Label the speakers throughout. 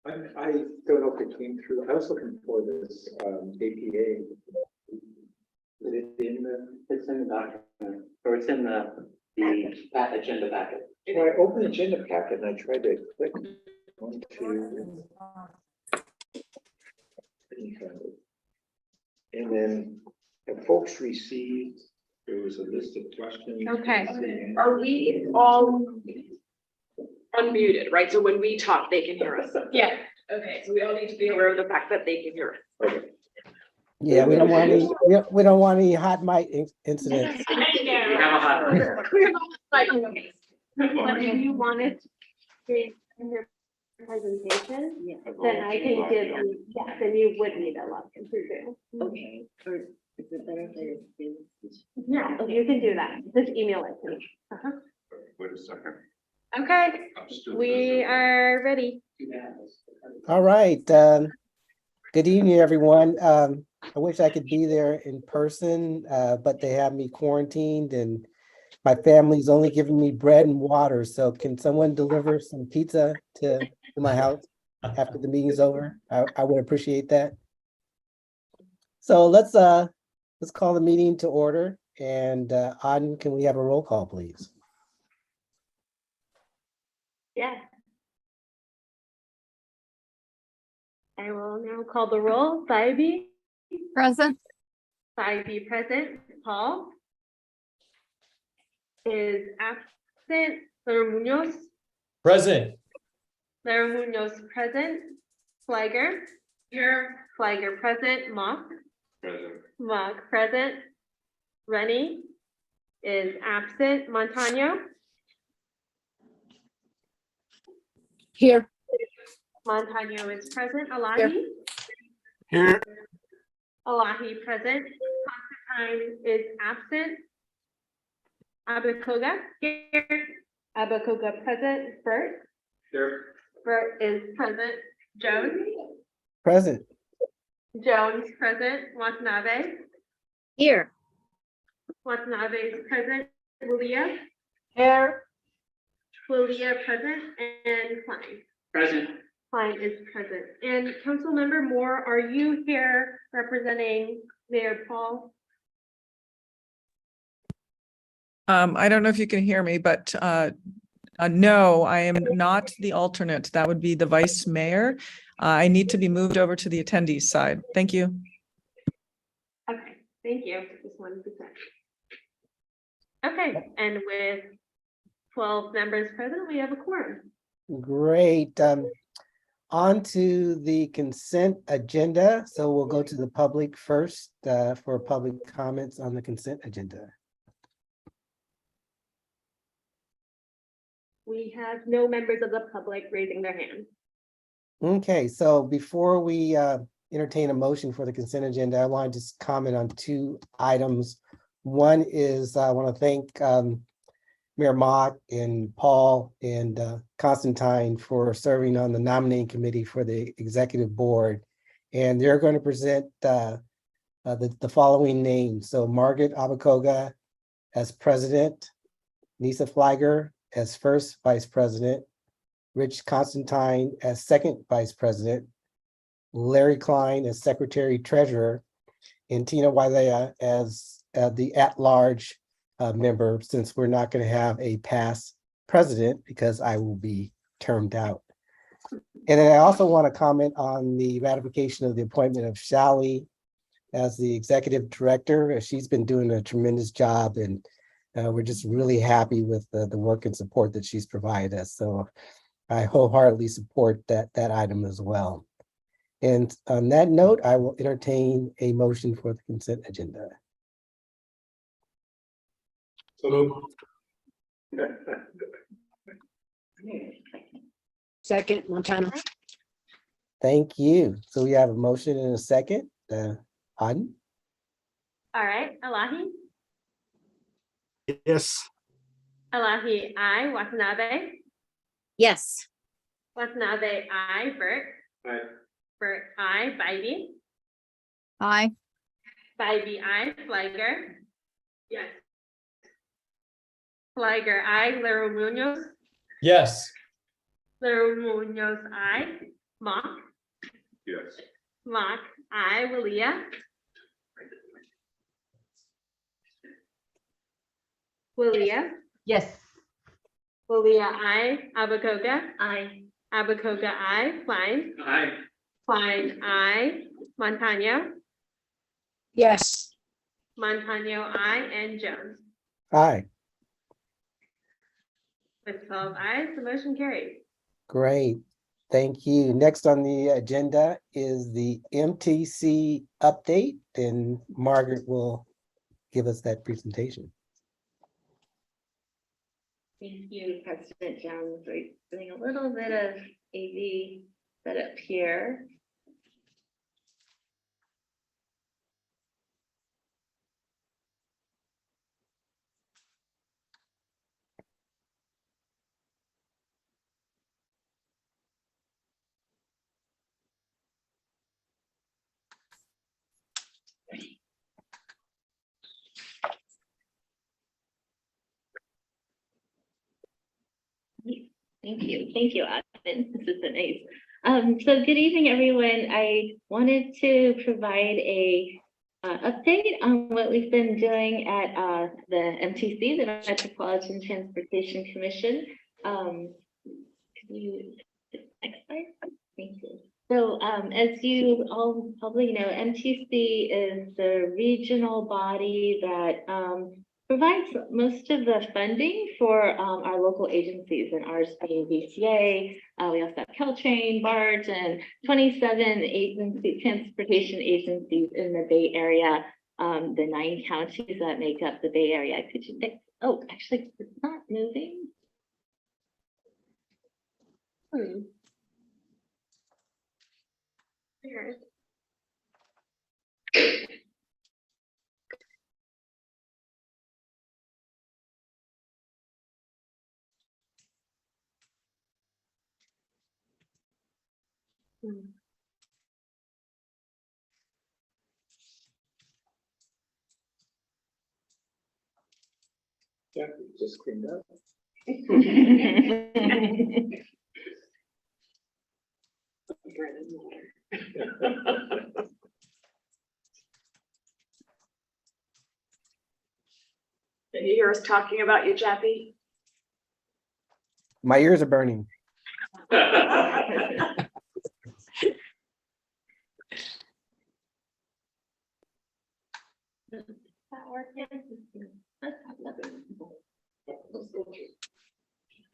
Speaker 1: I don't know if it came through. I was looking for this APA. Is it in the?
Speaker 2: It's in the document, or it's in the agenda packet.
Speaker 1: Well, I opened the agenda packet and I tried to click onto. And then have folks received, there was a list of questions.
Speaker 3: Okay.
Speaker 4: Are we all unmuted, right? So when we talk, they can hear us.
Speaker 3: Yeah.
Speaker 4: Okay, so we all need to be aware of the fact that they can hear us.
Speaker 1: Okay.
Speaker 5: Yeah, we don't want any, we don't want any hot mic incidents.
Speaker 4: We have a hot mic.
Speaker 3: But if you wanted to in your presentation, then I can give you, yeah, then you would need a login through Zoom.
Speaker 4: Okay. Or is it better if I
Speaker 3: Yeah, you can do that. Just email it to me. Uh-huh.
Speaker 6: Wait a second.
Speaker 3: Okay,
Speaker 6: I'm still
Speaker 3: we
Speaker 6: visiting.
Speaker 3: are ready.
Speaker 5: All right, good evening, everyone. I wish I could be there in person, but they have me quarantined and my family's only giving me bread and water. So can someone deliver some pizza to my house after the meeting is over? I would appreciate that. So let's call the meeting to order. And Auden, can we have a roll call, please?
Speaker 3: Yeah. I will now call the roll. Saebi,
Speaker 7: Present.
Speaker 3: Saebi present. Paul is absent. Lara Munoz,
Speaker 8: Present.
Speaker 3: Lara Munoz present. Flagger, here. Flagger present. Mock,
Speaker 6: Present.
Speaker 3: Mock present. Rennie is absent. Montano,
Speaker 7: Here.
Speaker 3: Montano is present. Alahi,
Speaker 8: Here.
Speaker 3: Alahi present. Constantine is absent. Abakoga here. Abakoga present. Bert,
Speaker 1: There.
Speaker 3: Bert is present. Jones,
Speaker 5: Present.
Speaker 3: Jones present. Watanabe,
Speaker 7: Here.
Speaker 3: Watanabe is present. Lilia,
Speaker 7: Here.
Speaker 3: Lilia present, and Klein.
Speaker 2: Present.
Speaker 3: Klein is present. And Councilmember Moore, are you here representing Mayor Paul?
Speaker 9: I don't know if you can hear me, but no, I am not the alternate. That would be the vice mayor. I need to be moved over to the attendees side. Thank you.
Speaker 3: Okay, thank you. Just wanted to check. Okay, and with 12 members present, we have a quorum.
Speaker 5: Great. On to the consent agenda. So we'll go to the public first for public comments on the consent agenda.
Speaker 3: We have no members of the public raising their hand.
Speaker 5: Okay, so before we entertain a motion for the consent agenda, I want to just comment on two items. One is I want to thank Mayor Mock and Paul and Constantine for serving on the nominating committee for the executive board. And they're going to present the following names. So Margaret Abakoga as president, Nisa Flagger as first vice president, Rich Constantine as second vice president, Larry Klein as secretary treasurer, and Tina Wailea as the at-large member, since we're not going to have a past president because I will be termed out. And then I also want to comment on the ratification of the appointment of Shally as the executive director. She's been doing a tremendous job, and we're just really happy with the work and support that she's provided us. So I wholeheartedly support that item as well. And on that note, I will entertain a motion for the consent agenda.
Speaker 7: Second, Montano.
Speaker 5: Thank you. So we have a motion and a second. Auden?
Speaker 3: All right, Alahi,
Speaker 8: Yes.
Speaker 3: Alahi, I, Watanabe,
Speaker 7: Yes.
Speaker 3: Watanabe, I, Bert,
Speaker 1: Aye.
Speaker 3: Bert, I, Bybee,
Speaker 7: Aye.
Speaker 3: Bybee, I, Flagger. Yes. Flagger, I, Lara Munoz,
Speaker 8: Yes.
Speaker 3: Lara Munoz, I, Mock,
Speaker 6: Yes.
Speaker 3: Mock, I, Walia. Walia,
Speaker 7: Yes.
Speaker 3: Walia, I, Abacoga,
Speaker 4: I,
Speaker 3: Abacoga, I, Klein,
Speaker 2: Aye.
Speaker 3: Klein, I, Montano,
Speaker 7: Yes.
Speaker 3: Montano, I, and Jones.
Speaker 5: Aye,
Speaker 3: With 12 ayes, the motion carries.
Speaker 5: great. Thank you. Next on the agenda is the MTC update, and Margaret will give us that presentation.
Speaker 4: thank you, President Jones. We're doing a little bit of AV setup here. Thank you, Austin. This has been nice. So good evening, everyone. I wanted to provide a update on what we've been doing at the MTC, the Metropolitan Transportation Commission. Could you, next slide? Thank you. So as you all probably know, MTC is the regional body that provides most of the funding for our local agencies, and ours being VCA. We also have Caltrain, BART, and 27 agency transportation agencies in the Bay Area, the 9 counties that make up the Bay Area. Could you think? Oh, actually, it's not moving.
Speaker 3: Here.
Speaker 1: Yeah, we just cleaned up.
Speaker 10: Can you hear us talking about you, Jackie?
Speaker 5: My ears are burning.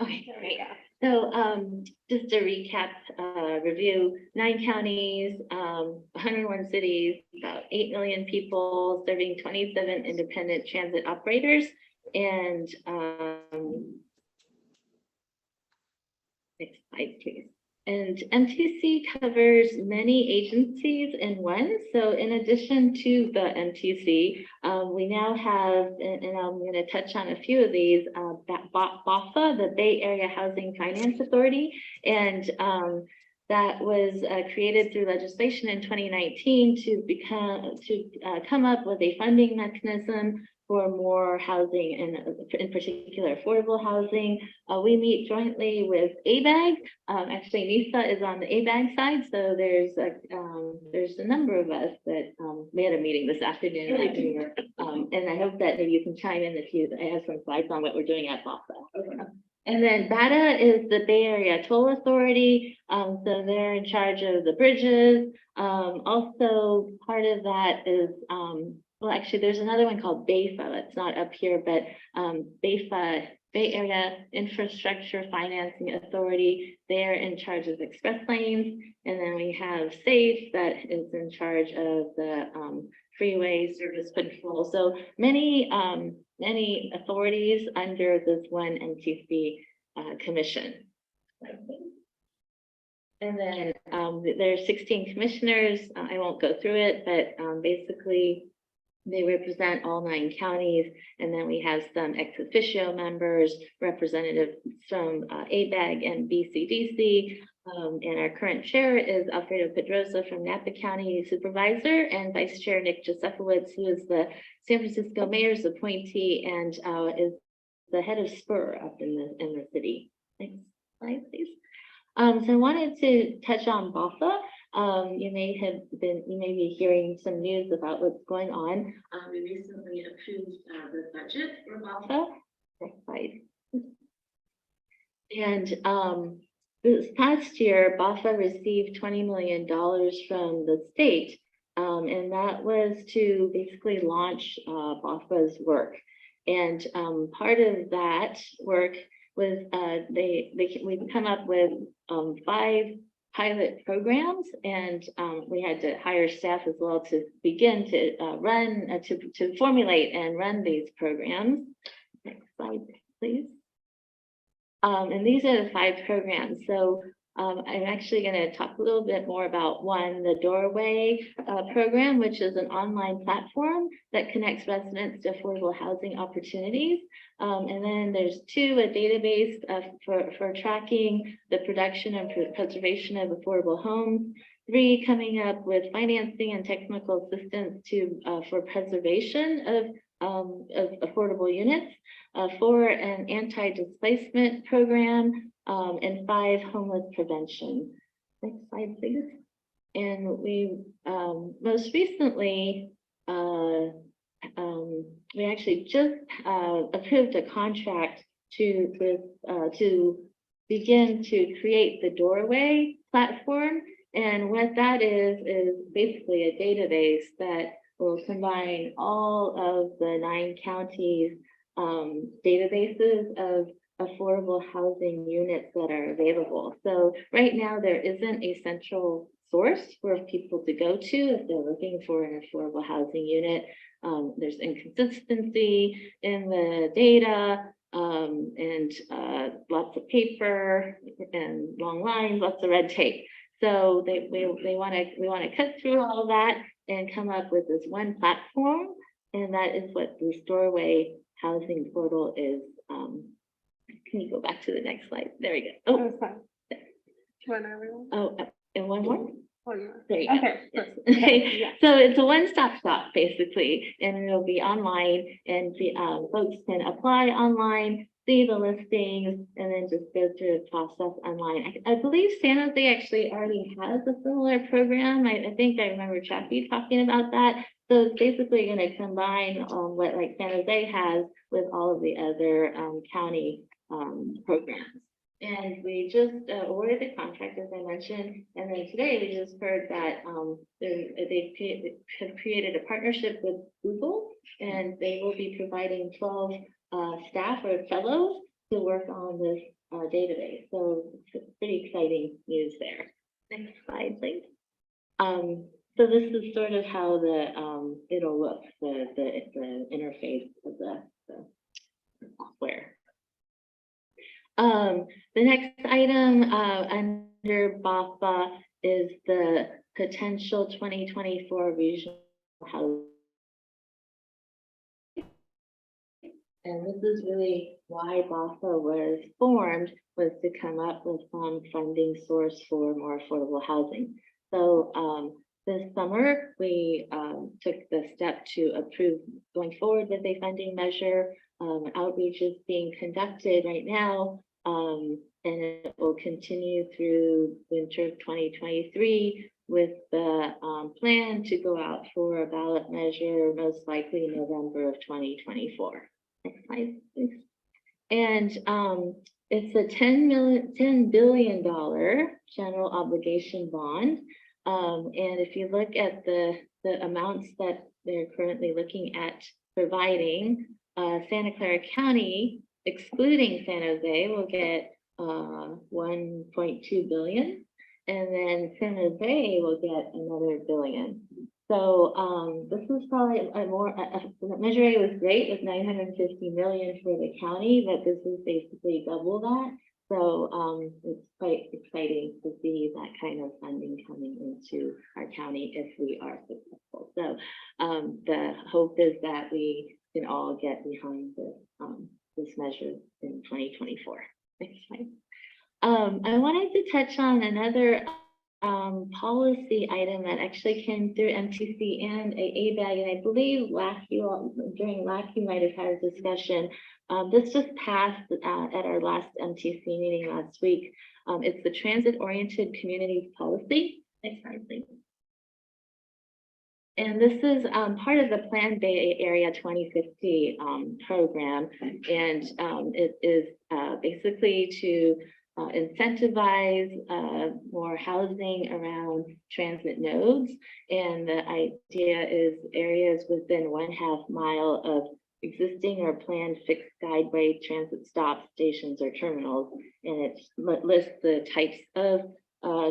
Speaker 4: Okay, great. So just to recap, review, 9 counties, 101 cities, about 8 million people, serving 27 independent transit operators. And next slide, please. And MTC covers many agencies in one. So in addition to the MTC, we now have, and I'm going to touch on a few of these, BAFA, the Bay Area Housing Finance Authority. And that was created through legislation in 2019 to come up with a funding mechanism for more housing, and in particular affordable housing. We meet jointly with ABAG. Actually, NISA is on the ABAG side, so there's a number of us that we had a meeting this afternoon. And I hope that maybe you can chime in if you have some slides on what we're doing at BAFA.
Speaker 10: Okay.
Speaker 4: And then BATA is the Bay Area Toll Authority. So they're in charge of the bridges. Also, part of that is, well, actually, there's another one called BAFA. That's not up here, but BAFA, Bay Area Infrastructure Financing Authority. They're in charge of express lanes. And then we have SAFE that is in charge of the freeway service control. So many authorities under this one MTC commission. And then there are 16 commissioners. I won't go through it, but basically they represent all 9 counties. And then we have some ex officio members, representatives from ABAG and BCDC. And our current chair is Alfredo Pedrosa from Napa County Supervisor, and Vice Chair Nick Josefowicz, who is the San Francisco Mayor's appointee and is the head of SPUR up in the city. Next slide, please. So I wanted to touch on BAFA. You may be hearing some news about what's going on. We recently approved the budget for BAFA. Next slide. And this past year, BAFA received $20 million from the state, and that was to basically launch BAFA's work. And part of that work was we'd come up with 5 pilot programs, and we had to hire staff as well to begin to to formulate and run these programs. Next slide, please. And these are the 5 programs. So I'm actually going to talk a little bit more about one, the Doorway program, which is an online platform that connects residents to affordable housing opportunities. And then there's 2, a database for tracking the production and preservation of affordable homes. 3, coming up with financing and technical assistance for preservation of affordable units. 4, an anti-displacement program, and 5, homeless prevention. Next slide, please. And we most recently, we actually just approved a contract to begin to create the Doorway platform. And what that is basically a database that will combine all of the 9 counties databases of affordable housing units that are available. So right now there isn't a central source for people to go to if they're looking for an affordable housing unit. There's inconsistency in the data, and lots of paper and long lines, lots of red tape. So we want to cut through all that and come up with this one platform, and that is what this Doorway housing portal is. Can you go back to the next slide? There we go. Oh, and one more. There you go.
Speaker 3: Okay.
Speaker 4: Yes. Okay. So it's a one-stop shop basically, and it'll be online, and folks can apply online, see the listings, and then just go through the process online. I believe San Jose actually already has a similar program. I think I remember Chappie talking about that. So it's basically going to combine what like San Jose has with all of the other county programs. And we just awarded the contract, as I mentioned, and then today we just heard that they have created a partnership with Google, and they will be providing 12 staff or fellows to work on this database. So it's pretty exciting news there. Next slide, please. So this is sort of how the it'll look, the interface of the software. The next item under BAFA is the potential 2024 regional housing. And this is really why BAFA was formed, was to come up with some funding source for more affordable housing. So this summer, we took the step to approve going forward with a funding measure. Outreach is being conducted right now, and it will continue through winter of 2023 with the plan to go out for a ballot measure, most likely November of 2024. Next slide, please. And it's a $10 billion general obligation bond. And if you look at the amounts that they're currently looking at providing, Santa Clara County, excluding San Jose, will get 1.2 billion, and then San Jose will get another billion. So this is probably the measure A was great with 950 million for the county, but this is basically double that. So it's quite exciting to see that kind of funding coming into our county if we are successful. So the hope is that we can all get behind this measure in 2024. Next slide. I wanted to touch on another policy item that actually came through MTC and ABAG, and I believe during LAC you might have had a discussion. This just passed at our last MTC meeting last week. It's the Transit-Oriented Communities Policy. Next slide, please. And this is part of the Plan Bay Area 2050 program, and it is basically to incentivize more housing around transit nodes. And the idea is areas within 1/2 mile of existing or planned fixed guideway transit stops, stations, or terminals. And it lists the types of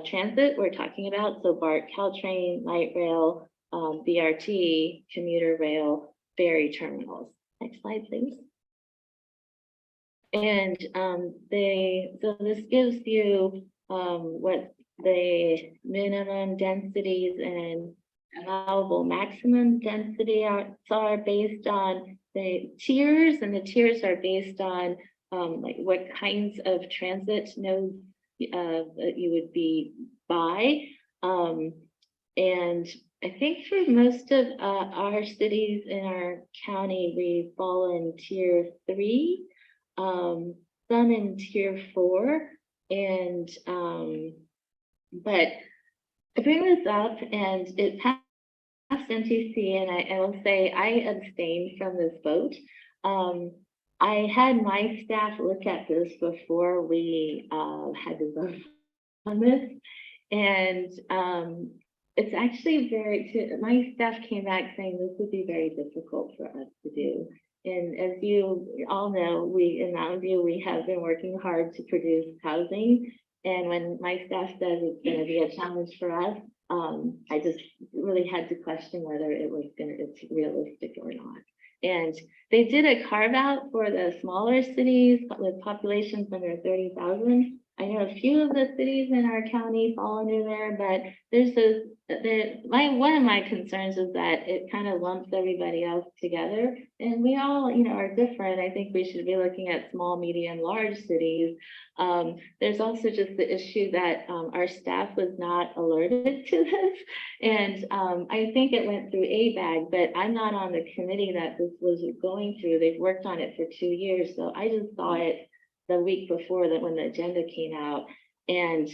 Speaker 4: transit we're talking about. So BART, Caltrain, light rail, BRT, commuter rail, ferry terminals. Next slide, please. And so this gives you what the minimum densities and allowable maximum density are based on the tiers, and the tiers are based on like what kinds of transit nodes that you would be by. And I think for most of our cities in our county, we fall in tier 3, some in tier 4, and but I bring this up and it passed MTC, and I will say I abstained from this vote. I had my staff look at this before we had to vote on this, and it's actually my staff came back saying this would be very difficult for us to do. And as you all know, in Mountain View, we have been working hard to produce housing. And when my staff says it's going to be a challenge for us, I just really had to question whether it's realistic or not. And they did a carve out for the smaller cities with populations under 30,000. I know a few of the cities in our county fall under there, but one of my concerns is that it kind of lumps everybody else together, and we all, are different. I think we should be looking at small, medium, large cities. There's also just the issue that our staff was not alerted to this, and I think it went through ABAG, but I'm not on the committee that this was going through. They've worked on it for 2 years, so I just saw it the week before that when the agenda came out, and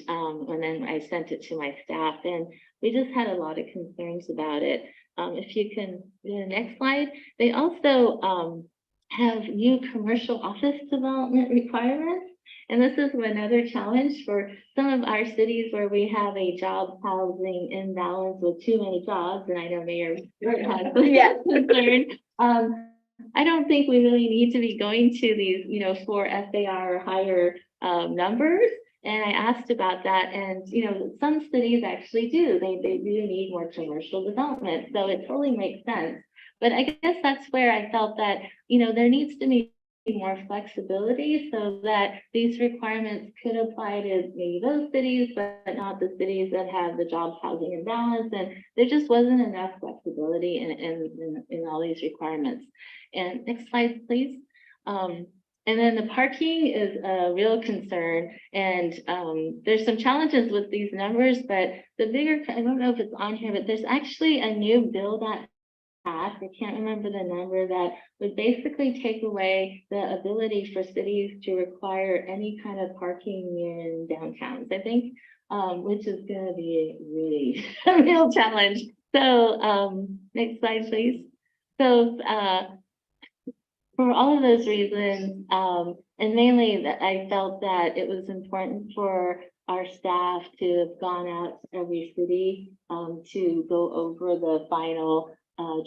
Speaker 4: then I sent it to my staff, and we just had a lot of concerns about it. If you can do the next slide. They also have new commercial office development requirements, and this is another challenge for some of our cities where we have a job housing imbalance with too many jobs, and I know Mayor has concern. I don't think we really need to be going to these, 4 FAR or higher numbers. And I asked about that, and some cities actually do. They do need more commercial development, so it totally makes sense. But I guess that's where I felt that there needs to be more flexibility so that these requirements could apply to maybe those cities, but not the cities that have the jobs housing imbalance. And there just wasn't enough flexibility in all these requirements. And next slide, please. And then the parking is a real concern, and there's some challenges with these numbers, but the bigger, I don't know if it's on here, but there's actually a new bill that passed, I can't remember the number, that would basically take away the ability for cities to require any kind of parking in downtowns, I think, which is going to be really a real challenge. So next slide, please. So for all of those reasons, and mainly that I felt that it was important for our staff to have gone out to every city to go over the final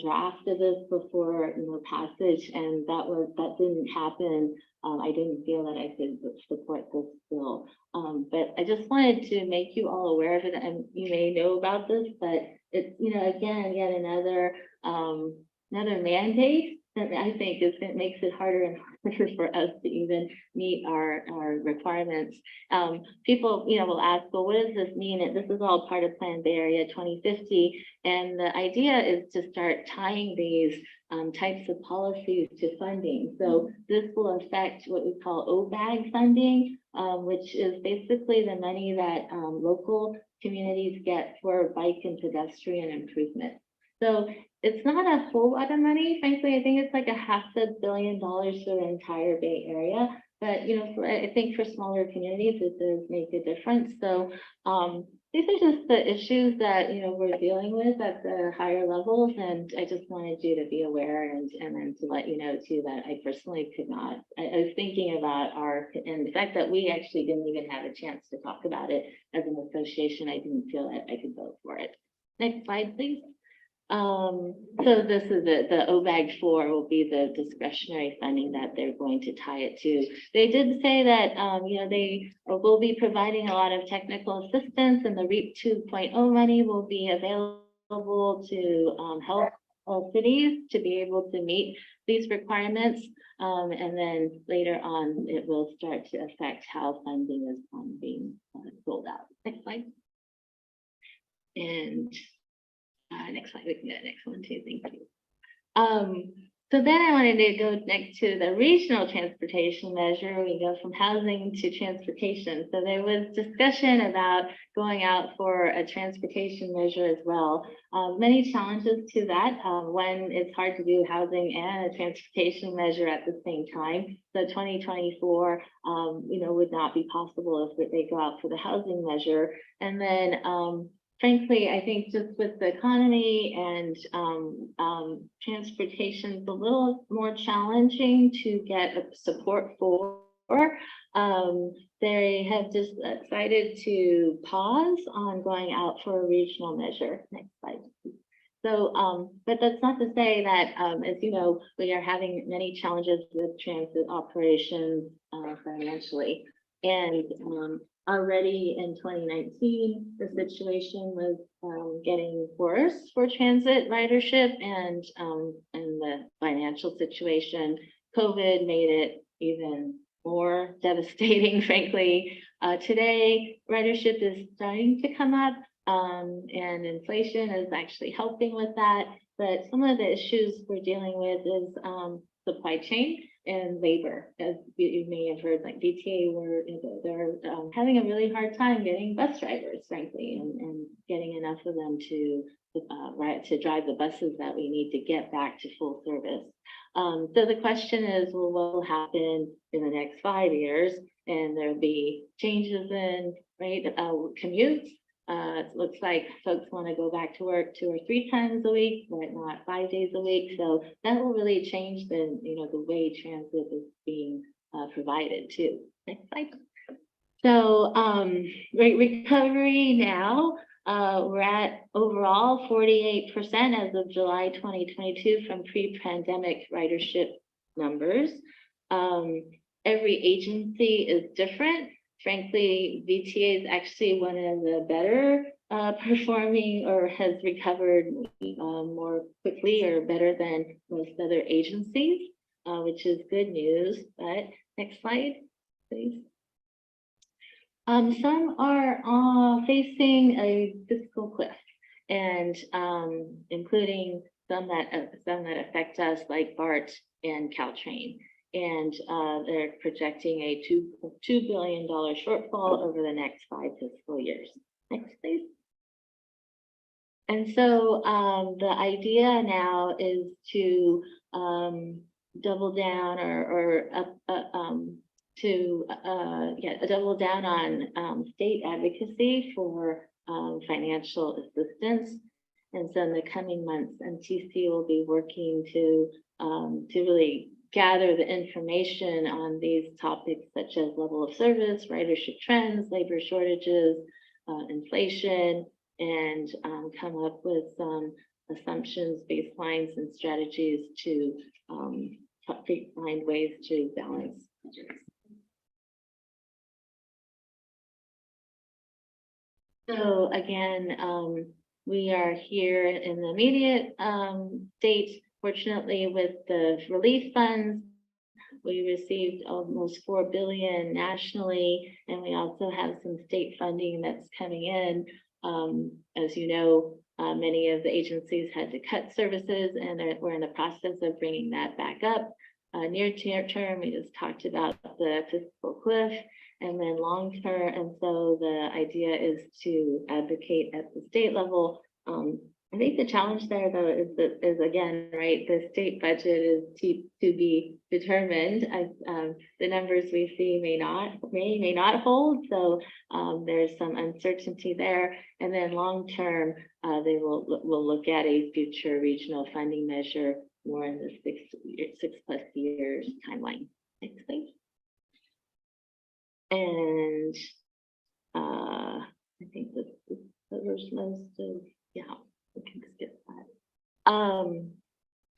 Speaker 4: draft of this before passage, and that didn't happen. I didn't feel that I could support this bill, but I just wanted to make you all aware of it, and you may know about this, but it's again yet another mandate that I think makes it harder and harder for us to even meet our requirements. People, will ask, well, what does this mean? This is all part of Plan Bay Area 2050, and the idea is to start tying these types of policies to funding. So this will affect what we call OBAG funding, which is basically the money that local communities get for bike and pedestrian improvement. So it's not a whole lot of money, frankly. I think it's like $500 million for the entire Bay Area. But I think for smaller communities, it does make a difference. So these are just the issues that we're dealing with at the higher levels, and I just wanted you to be aware and then to let you know too that I personally could not. I was thinking about and the fact that we actually didn't even have a chance to talk about it as an association. I didn't feel that I could vote for it. Next slide, please. So this is the OBAG 4 will be the discretionary funding that they're going to tie it to. They did say that, they will be providing a lot of technical assistance, and the REAP 2.0 money will be available to help all cities to be able to meet these requirements. And then later on, it will start to affect how funding is being rolled out. Next slide. And next slide, we can get the next one too, thank you. So then I wanted to go next to the regional transportation measure. We go from housing to transportation. So there was discussion about going out for a transportation measure as well. Many challenges to that. One, it's hard to do housing and a transportation measure at the same time. So 2024, would not be possible if they go out for the housing measure. And then frankly, I think just with the economy and transportation, it's a little more challenging to get support for. They have just decided to pause on going out for a regional measure. Next slide. So, but that's not to say that, as you know, we are having many challenges with transit operations financially. And already in 2019, the situation was getting worse for transit ridership, and the financial situation. COVID made it even more devastating, frankly. Today, ridership is starting to come up, and inflation is actually helping with that. But some of the issues we're dealing with is supply chain and labor. As you may have heard, like VTA, they're having a really hard time getting bus drivers, frankly, and getting enough of them to drive the buses that we need to get back to full service. So the question is, well, what will happen in the next 5 years? And there'll be changes in commutes. It looks like folks want to go back to work 2 or 3 times a week, but not 5 days a week. So that will really change the way transit is being provided too. Next slide. So recovery now, we're at overall 48% as of July 2022 from pre-pandemic ridership numbers. Every agency is different. Frankly, VTA is actually one of the better performing, or has recovered more quickly or better than most other agencies, which is good news. But next slide, please. Some are facing a fiscal cliff, and including some that affect us, like BART and Caltrain. And they're projecting a $2 billion shortfall over the next 5 fiscal years. Next, please. And so the idea now is to double down double down on state advocacy for financial assistance. And so in the coming months, MTC will be working to really gather the information on these topics, such as level of service, ridership trends, labor shortages, inflation, and come up with some assumptions, baselines, and strategies to find ways to balance. So again, we are here in the immediate date. Fortunately, with the relief funds, we received almost $4 billion nationally, and we also have some state funding that's coming in. As you know, many of the agencies had to cut services, and we're in the process of bringing that back up. Near term, we just talked about the fiscal cliff, and then long term. And so the idea is to advocate at the state level. I think the challenge there, though, is again, right, the state budget is to be determined. The numbers we see may not hold, so there's some uncertainty there. And then long term, they will look at a future regional funding measure more in the 6+ years timeline. Next, please. And I think this covers most of, yeah. We can skip that.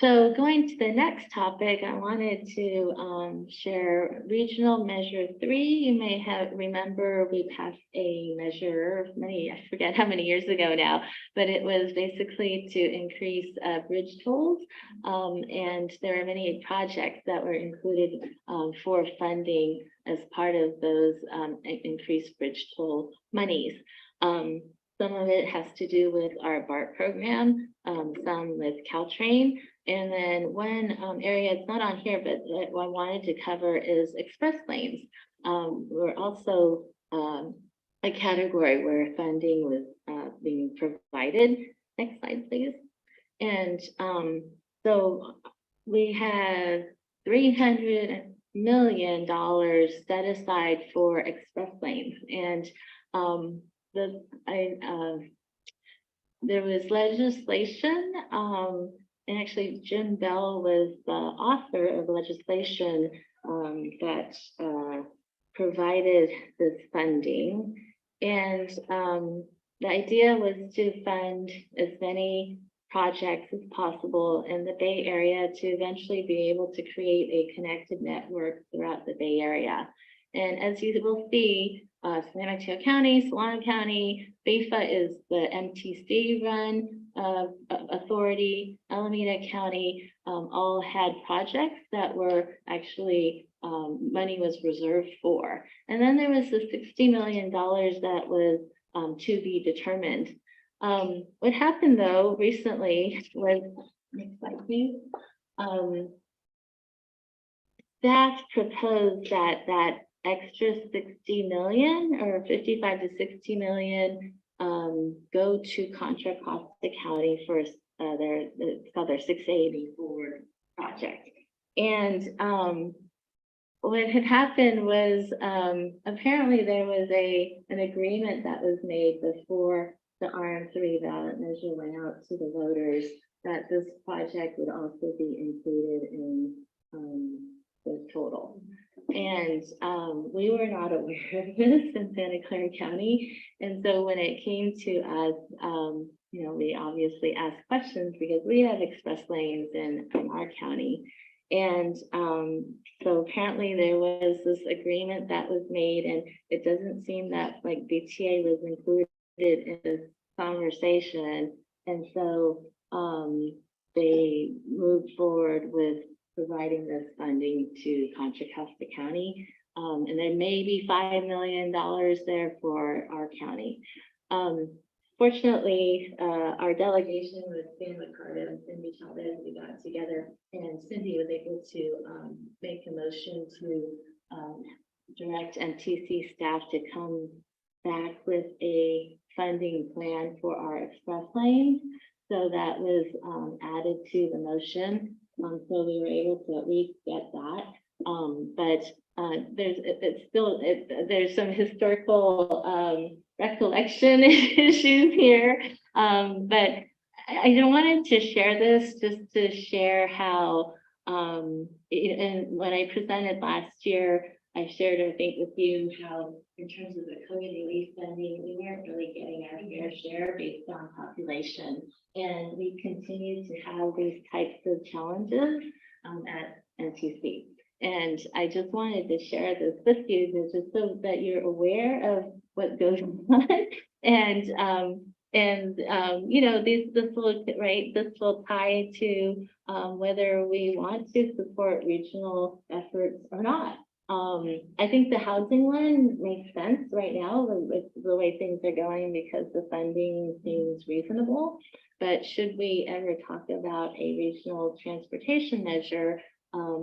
Speaker 4: So going to the next topic, I wanted to share regional measure 3. You may remember we passed a measure I forget how many years ago now, but it was basically to increase bridge tolls. And there are many projects that were included for funding as part of those increased bridge toll monies. Some of it has to do with our BART program, some with Caltrain. And then one area, it's not on here, but what I wanted to cover is express lanes. We're also a category where funding was being provided. Next slide, please. And so we have $300 million set aside for express lanes. And there was legislation, and actually Jim Bell was the author of legislation that provided this funding. And the idea was to fund as many projects as possible in the Bay Area to eventually be able to create a connected network throughout the Bay Area. And as you will see, San Mateo County, Solano County, BAFA is the MTC run authority, Alameda County, all had projects that were actually money was reserved for. And then there was the $60 million that was to be determined. What happened though recently was, next slide please, staff proposed that extra 60 million or 55 to 60 million go to Contra Costa County for it's called their 684 project. And what had happened was apparently there was an agreement that was made before the RM3 ballot measure went out to the voters that this project would also be included in the total. And we were not aware of this in Santa Clara County. And so when it came to us, you know, we obviously asked questions because we have express lanes in our county. And so apparently there was this agreement that was made, and it doesn't seem that like BTA was included in this conversation. And so they moved forward with providing this funding to Contra Costa County. And there may be $5 million there for our county. Fortunately, our delegation with Stan Ricardo and Cindy Chavez, we got together, and Cindy was able to make a motion to direct MTC staff to come back with a funding plan for our express lanes. So that was added to the motion. So we were able to at least get that. But there's some historical recollection issues here. But I wanted to share this just to share how, and when I presented last year, I shared, I think, with you how in terms of the COVID relief funding, we weren't really getting our fair share based on population. And we continue to have these types of challenges at NTC. And I just wanted to share this with you just so that you're aware of what goes on. And you know, this will tie to whether we want to support regional efforts or not. I think the housing one makes sense right now with the way things are going because the funding seems reasonable. But should we ever talk about a regional transportation measure,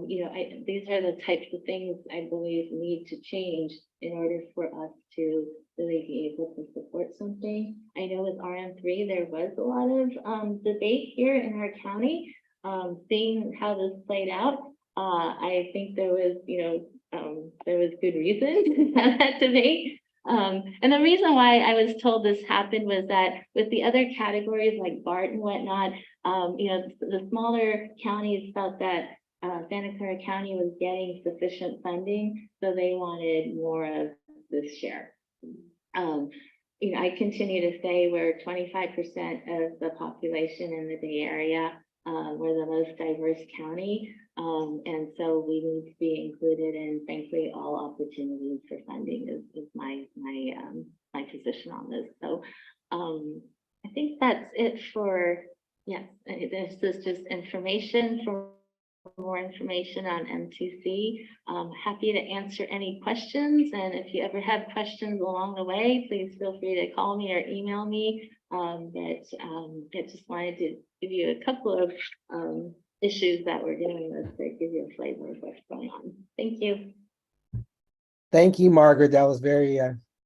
Speaker 4: these are the types of things I believe need to change in order for us to really be able to support something. I know with RM3, there was a lot of debate here in our county, seeing how this played out. I think there was, there was good reason to have that debate. And the reason why I was told this happened was that with the other categories like BART and whatnot, the smaller counties felt that Santa Clara County was getting sufficient funding, so they wanted more of this share. I continue to say we're 25% of the population in the Bay Area. We're the most diverse county, and so we need to be included in, frankly, all opportunities for funding is my position on this. So I think that's it for, yes, this is just information. For more information on M2C, happy to answer any questions, and if you ever have questions along the way, please feel free to call me or email me. I just wanted to give you a couple of issues that we're dealing with to give you a flavor of what's going on. Thank you.
Speaker 5: Thank you, Margaret. That was very,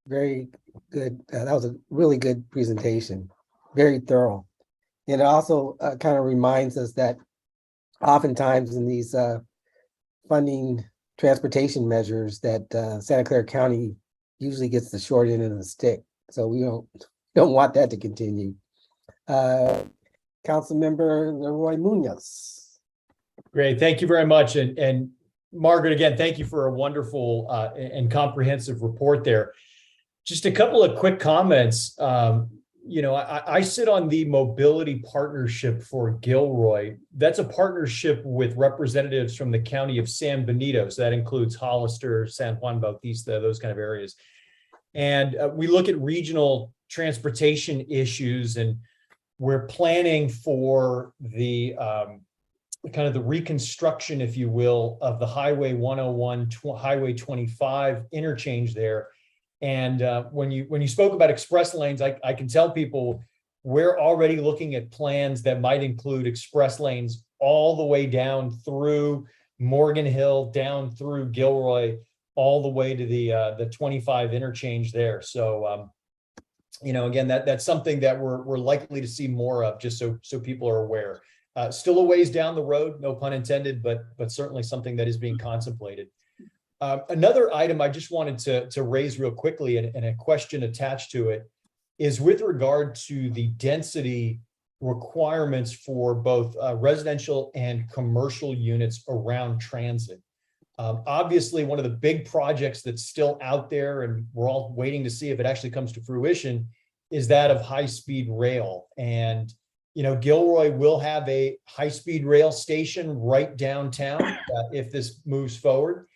Speaker 5: very good. That was a really good presentation, very thorough. And it also kind of reminds us that oftentimes in these funding transportation measures that Santa Clara County usually gets the short end of the stick. So we don't want that to continue. Councilmember Leroy Munoz.
Speaker 8: Great. Thank you very much. And Margaret, again, thank you for a wonderful and comprehensive report there. Just a couple of quick comments. I sit on the mobility partnership for Gilroy. That's a partnership with representatives from the county of San Benito. So that includes Hollister, San Juan Bautista, those kind of areas. And we look at regional transportation issues, and we're planning for the kind of the reconstruction, if you will, of the Highway 101, Highway 25 interchange there. And when you spoke about express lanes, I can tell people we're already looking at plans that might include express lanes all the way down through Morgan Hill, down through Gilroy, all the way to the 25 interchange there. So, again, that's something that we're likely to see more of, just so people are aware. Still a ways down the road, no pun intended, but certainly something that is being contemplated. Another item I just wanted to raise real quickly, and a question attached to it, is with regard to the density requirements for both residential and commercial units around transit. Obviously, one of the big projects that's still out there, and we're all waiting to see if it actually comes to fruition, is that of high-speed rail. And Gilroy will have a high-speed rail station right downtown if this moves forward.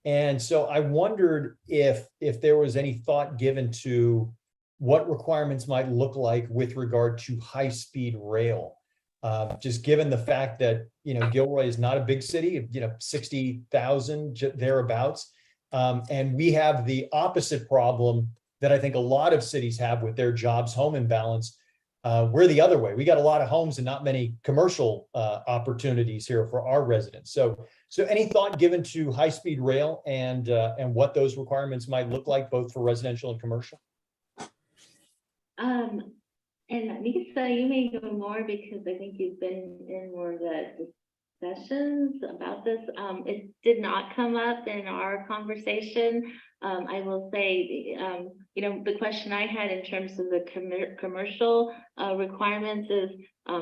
Speaker 8: And so I wondered if there was any thought given to what requirements might look like with regard to high-speed rail. Just given the fact that, Gilroy is not a big city, 60,000 thereabouts. And we have the opposite problem that I think a lot of cities have with their jobs-home imbalance. We're the other way. We got a lot of homes and not many commercial opportunities here for our residents. So any thought given to high-speed rail and what those requirements might look like, both for residential and commercial?
Speaker 4: And Lisa, you may know more because I think you've been in more of the discussions about this. It did not come up in our conversation. I will say, the question I had in terms of the commercial requirements is,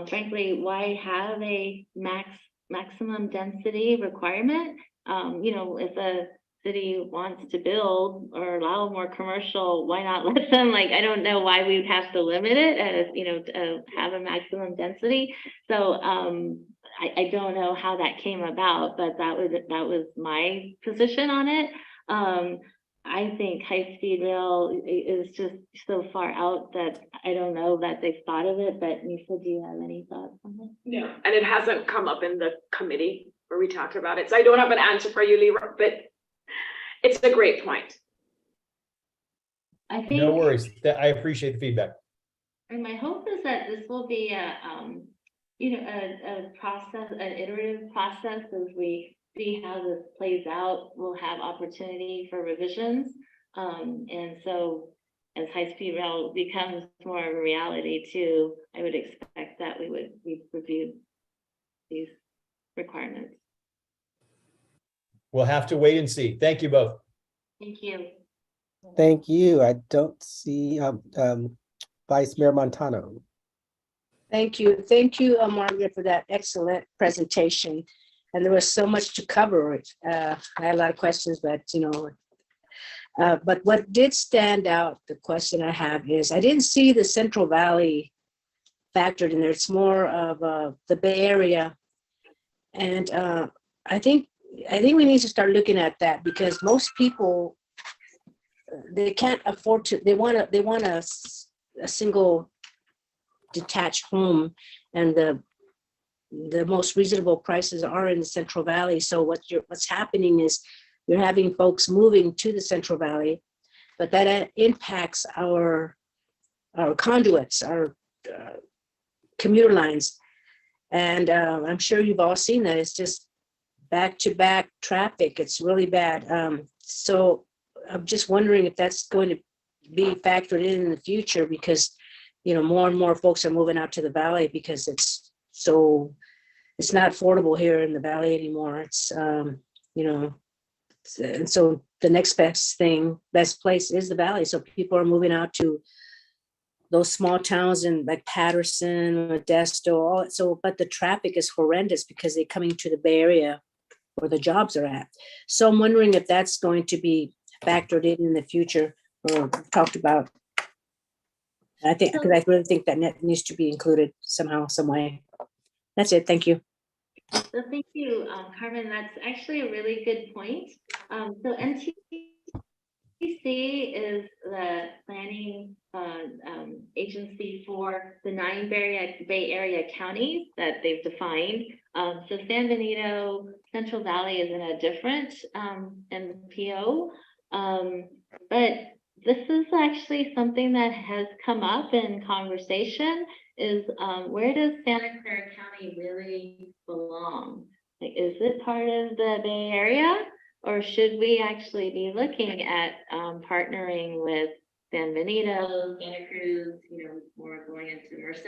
Speaker 4: frankly, why have a maximum density requirement? If a city wants to build or allow more commercial, why not let them? I don't know why we would have to limit it as, have a maximum density. So I don't know how that came about, but that was my position on it. I think high-speed rail is just so far out that I don't know that they've thought of it, but Nisa, do you have any thoughts on it?
Speaker 10: No, and it hasn't come up in the committee where we talked about it. So I don't have an answer for you, Leroy, but it's a great point.
Speaker 4: I think.
Speaker 8: No worries. I appreciate the feedback.
Speaker 4: And my hope is that this will be a, a process, an iterative process as we see how this plays out. We'll have opportunity for revisions. And so as high-speed rail becomes more of a reality too, I would expect that we review these requirements.
Speaker 8: We'll have to wait and see. Thank you both.
Speaker 4: Thank you.
Speaker 5: Thank you. I don't see Vice Mayor Montano.
Speaker 7: Thank you. Thank you, Margaret, for that excellent presentation. And there was so much to cover. I had a lot of questions, but but what did stand out, the question I have is, I didn't see the Central Valley factored in there. It's more of the Bay Area. And I think we need to start looking at that, because most people, they can't afford to, they want a single detached home, and the most reasonable prices are in the Central Valley. So what's happening is you're having folks moving to the Central Valley, but that impacts our conduits, our commuter lines. And I'm sure you've all seen that. It's just back-to-back traffic. It's really bad. So I'm just wondering if that's going to be factored in the future, because more and more folks are moving out to the valley because it's not affordable here in the valley anymore. It's and so the next best place is the valley. So people are moving out to those small towns in like Patterson, Modesto, but the traffic is horrendous because they're coming to the Bay Area where the jobs are at. So I'm wondering if that's going to be factored in the future or talked about. I really think that net needs to be included somehow, some way. That's it. Thank you.
Speaker 4: So thank you, Carmen. That's actually a really good point. So NTC is the planning agency for the 9 Bay Area counties that they've defined. So San Benito, Central Valley is in a different MPO, but this is actually something that has come up in conversation, is where does Santa Clara County really belong? Like, is it part of the Bay Area, or should we actually be looking at partnering with San Benito, Santa Cruz, more going into Merced?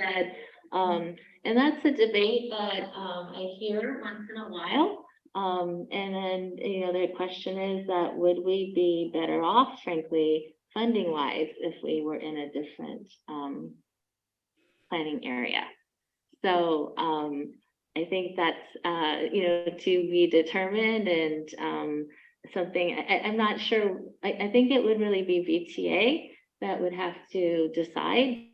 Speaker 4: And that's a debate that I hear once in a while. And then, the question is that would we be better off, frankly, funding wise, if we were in a different planning area? So I think that's to be determined, and something I'm not sure. I think it would really be VTA that would have to decide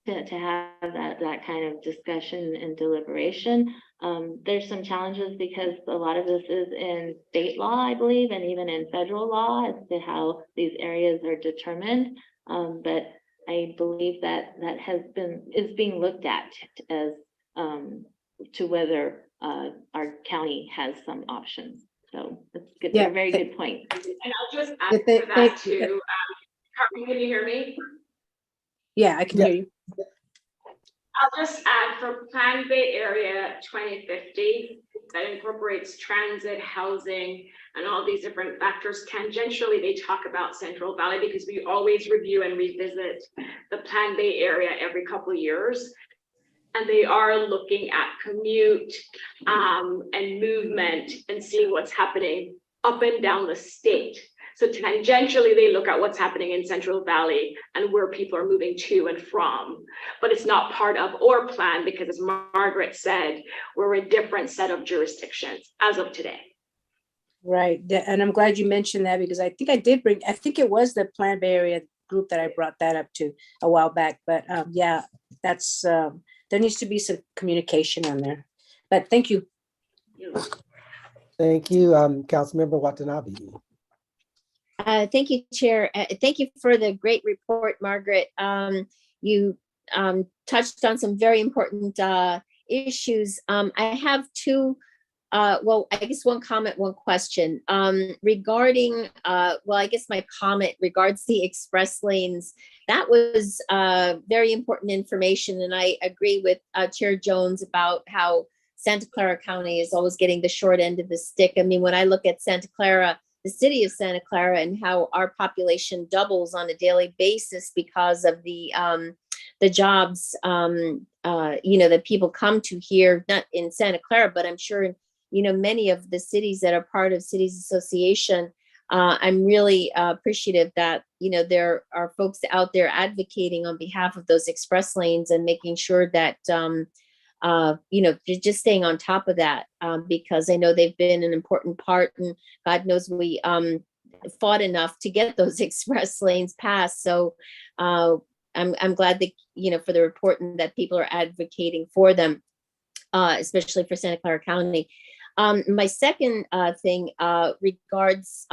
Speaker 4: to have that kind of discussion and deliberation. There's some challenges because a lot of this is in state law, I believe, and even in federal law as to how these areas are determined. But I believe that is being looked at as to whether our county has some options. So that's good.
Speaker 7: Yeah,
Speaker 4: a very good point.
Speaker 10: And I'll just add to that too. Carmen, can you hear me?
Speaker 7: Yeah, I can hear you.
Speaker 10: I'll just add, for Plan Bay Area 2050, that incorporates transit, housing, and all these different factors. Tangentially, they talk about Central Valley because we always review and revisit the Plan Bay Area every couple of years. And they are looking at commute and movement and seeing what's happening up and down the state. So tangentially, they look at what's happening in Central Valley and where people are moving to and from, but it's not part of our plan because, as Margaret said, we're a different set of jurisdictions as of today.
Speaker 7: Right. And I'm glad you mentioned that, because I think it was the Plan Bay Area group that I brought that up to a while back. But yeah, that's, there needs to be some communication on there. But thank you.
Speaker 5: Thank you, Councilmember Watanabe.
Speaker 11: Thank you, Chair. Thank you for the great report, Margaret. You touched on some very important issues. I have two well, I guess one comment, one question, regarding, well, I guess my comment regards the express lanes. That was, very important information, and I agree with, Chair Jones about how Santa Clara County is always getting the short end of the stick. I mean, when I look at Santa Clara, the city of Santa Clara, and how our population doubles on a daily basis because of the jobs, that people come to here, not in Santa Clara, but I'm sure in, many of the cities that are part of Cities Association. I'm really appreciative that, there are folks out there advocating on behalf of those express lanes and making sure that, just staying on top of that, because I know they've been an important part, and God knows we fought enough to get those express lanes passed. So I'm glad that, for the report, and that people are advocating for them, especially for Santa Clara County. My second thing regards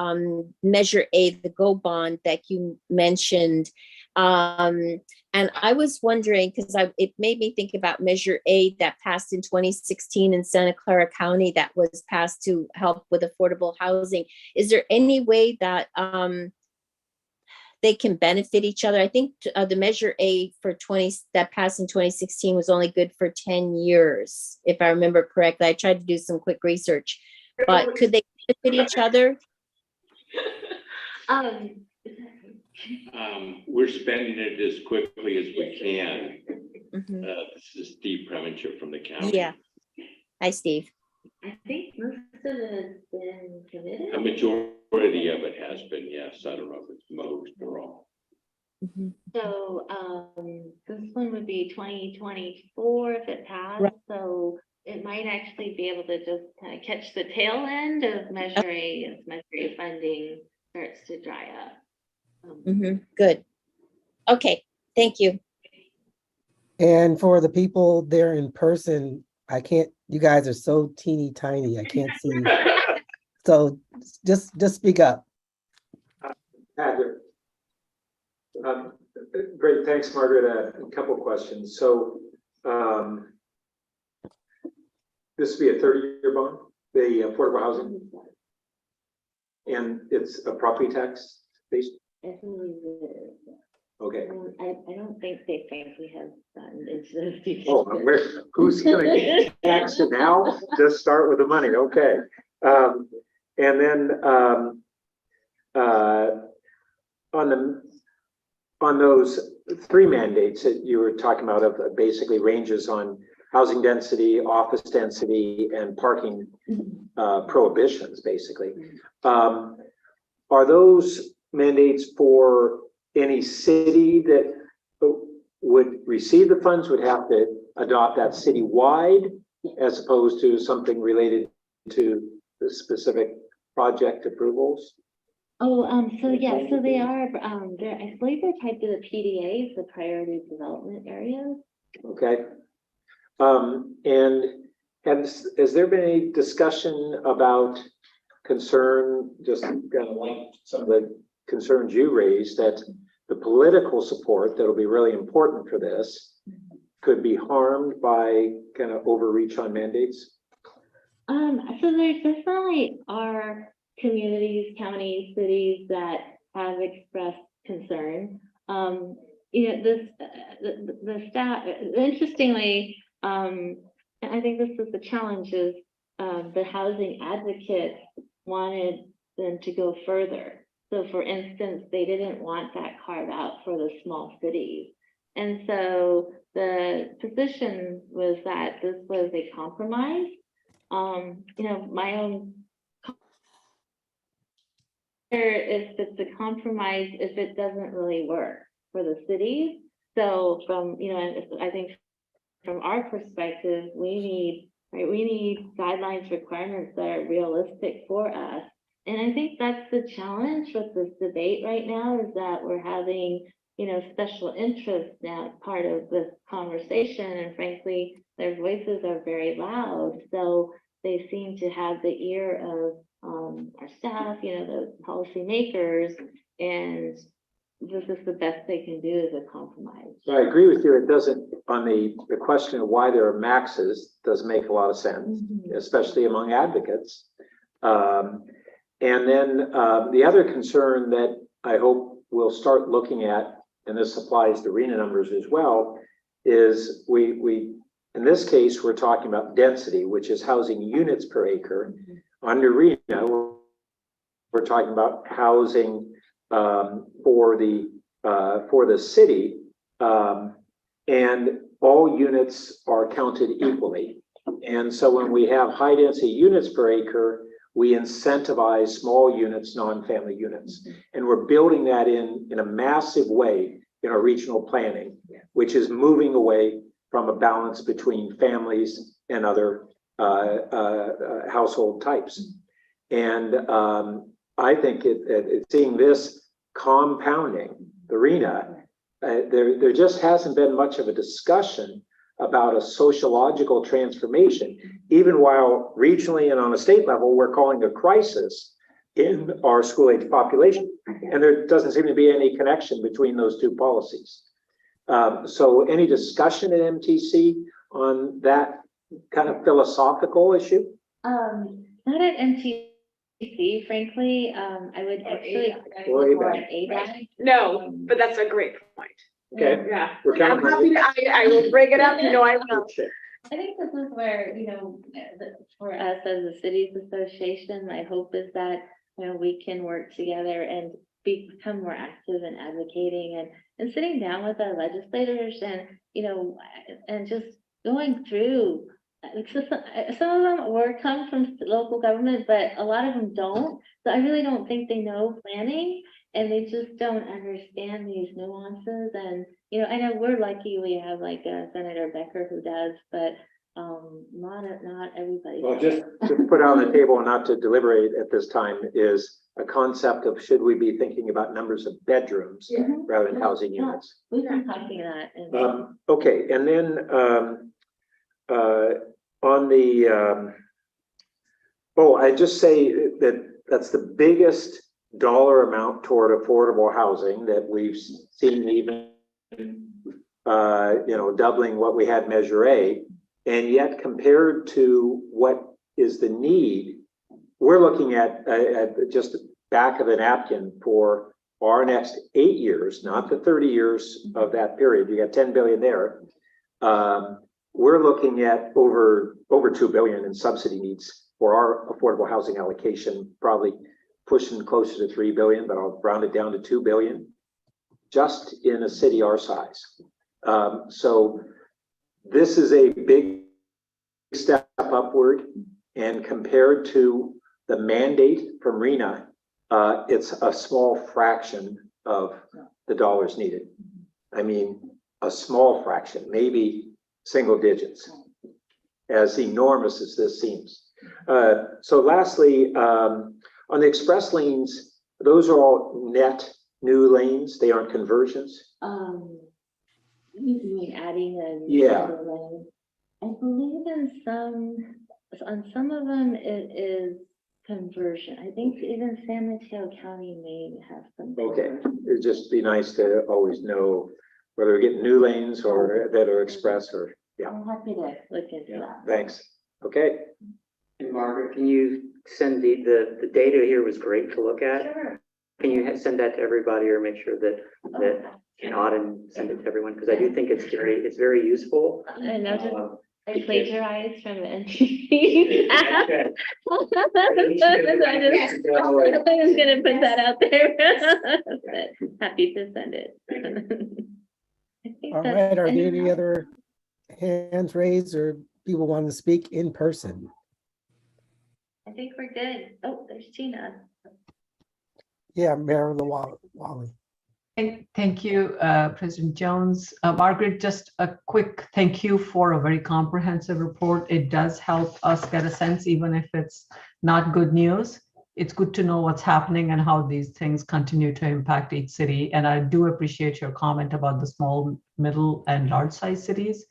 Speaker 11: Measure A, the GO bond that you mentioned. And I was wondering, because it made me think about Measure A that passed in 2016 in Santa Clara County, that was passed to help with affordable housing. Is there any way that they can benefit each other? I think the Measure A that passed in 2016 was only good for 10 years, if I remember correctly. I tried to do some quick research, but could they benefit each other?
Speaker 6: We're spending it as quickly as we can.
Speaker 11: Mhm.
Speaker 6: This is Steve Preminger from the county.
Speaker 11: Yeah. Hi, Steve.
Speaker 4: I think most of it has been committed.
Speaker 6: A majority of it has been, yes. I don't know if it's most or all.
Speaker 4: So, this one would be 2024 if it passed,
Speaker 11: Right.
Speaker 4: so it might actually be able to just kind of catch the tail end of Measure A as Measure A funding starts to dry up.
Speaker 11: Good. Okay, thank you.
Speaker 5: And for the people there in person, you guys are so teeny tiny, I can't see you. So just speak up.
Speaker 1: Heather. Great, thanks, Margaret. A couple questions. So this would be a 30-year bond, the affordable housing, and it's a property tax based.
Speaker 4: Definitely is.
Speaker 1: Okay.
Speaker 4: I don't think they frankly have gotten into those details.
Speaker 1: Oh, who's going to get taxed now? Just start with the money. Okay. And then on those three mandates that you were talking about, of basically ranges on housing density, office density, and parking prohibitions, basically. Are those mandates for any city that would receive the funds, would have to adopt that citywide, as opposed to something related to the specific project approvals?
Speaker 4: Oh, so yeah, so they are, I believe they're tied to the PDAs, the priority development areas.
Speaker 1: Okay. And has there been any discussion about concern, just kind of like some of the concerns you raised, that the political support that'll be really important for this could be harmed by kind of overreach on mandates?
Speaker 4: So there definitely are communities, counties, cities that have expressed concern. The staff, interestingly, and I think this is the challenge, is the housing advocates wanted them to go further. So for instance, they didn't want that carve out for the small cities. And so the position was that this was a compromise. My own if it's a compromise, if it doesn't really work for the cities. So from, I think from our perspective, we need guidelines, requirements that are realistic for us. And I think that's the challenge with this debate right now, is that we're having, special interests now part of this conversation. And frankly, their voices are very loud. So they seem to have the ear of our staff, the policymakers, and this is the best they can do as a compromise.
Speaker 1: I agree with you. It doesn't, on the question of why there are maxes, does make a lot of sense, especially among advocates. And then the other concern that I hope we'll start looking at, and this applies to RENA numbers as well, is we in this case, we're talking about density, which is housing units per acre. Under RENA, we're talking about housing for the city, and all units are counted equally. And so when we have high density units per acre, we incentivize small units, non-family units. And we're building that in a massive way in our regional planning, which is moving away from a balance between families and other household types. And I think seeing this compounding the RENA, there just hasn't been much of a discussion about a sociological transformation, even while regionally and on a state level, we're calling a crisis in our school-age population. And there doesn't seem to be any connection between those two policies. So any discussion at MTC on that kind of philosophical issue?
Speaker 4: Not at MTC, frankly. I would actually
Speaker 1: Or
Speaker 4: more
Speaker 1: ABAG.
Speaker 4: at ABAG.
Speaker 10: No, but that's a great point.
Speaker 1: Okay.
Speaker 10: Yeah,
Speaker 1: We're
Speaker 10: I'm
Speaker 1: counting on
Speaker 10: happy
Speaker 1: you.
Speaker 10: to, I will bring it up, you know, I will.
Speaker 4: I think this is where, for us as a cities association, my hope is that, we can work together and become more active in advocating and sitting down with our legislators and, and just going through. Some of them come from local government, but a lot of them don't. So I really don't think they know planning, and they just don't understand these nuances. And, I know we're lucky we have like Senator Becker who does, but not everybody.
Speaker 1: Well,
Speaker 4: does.
Speaker 1: just to put on the table and not to deliberate at this time is a concept of should we be thinking about numbers of bedrooms rather than housing units?
Speaker 4: We've been talking that. And
Speaker 1: Okay, and then on the, I just say that that's the biggest dollar amount toward affordable housing that we've seen, even doubling what we had Measure A. And yet compared to what is the need, we're looking at just the back of a napkin for our next 8 years, not the 30 years of that period. You got 10 billion there. We're looking at over 2 billion in subsidy needs for our affordable housing allocation, probably pushing closer to 3 billion, but I'll round it down to 2 billion just in a city our size. So this is a big step upward, and compared to the mandate from RENA, it's a small fraction of the dollars needed. I mean, a small fraction, maybe single digits, as enormous as this seems. So lastly, on the express lanes, those are all net new lanes, they aren't conversions.
Speaker 4: You mean adding a
Speaker 1: Yeah.
Speaker 4: lane? I believe on some of them it is conversion. I think even San Mateo County may have some.
Speaker 1: Okay, it'd just be nice to always know whether we're getting new lanes or that are express or, yeah,
Speaker 4: I'm happy to look into that.
Speaker 1: thanks. Okay,
Speaker 2: And Margaret, can you send the data here was great to look at?
Speaker 4: Sure.
Speaker 2: Can you send that to everybody or make sure that Auden send it to everyone? Because I do think it's very useful.
Speaker 4: I know, just I
Speaker 2: because-
Speaker 4: plagiarized from the NTC. I was gonna put that out there. But happy to send it. I think
Speaker 5: All
Speaker 4: that's
Speaker 5: right, are there any
Speaker 4: anything.
Speaker 5: other hands raised or people wanting to speak in person?
Speaker 4: I think we're good. Oh, there's Tina.
Speaker 5: Yeah, Marilyn Wally.
Speaker 12: Thank you, President Jones. Margaret, just a quick thank you for a very comprehensive report. It does help us get a sense, even if it's not good news. It's good to know what's happening and how these things continue to impact each city. And I do appreciate your comment about the small, middle, and large size cities,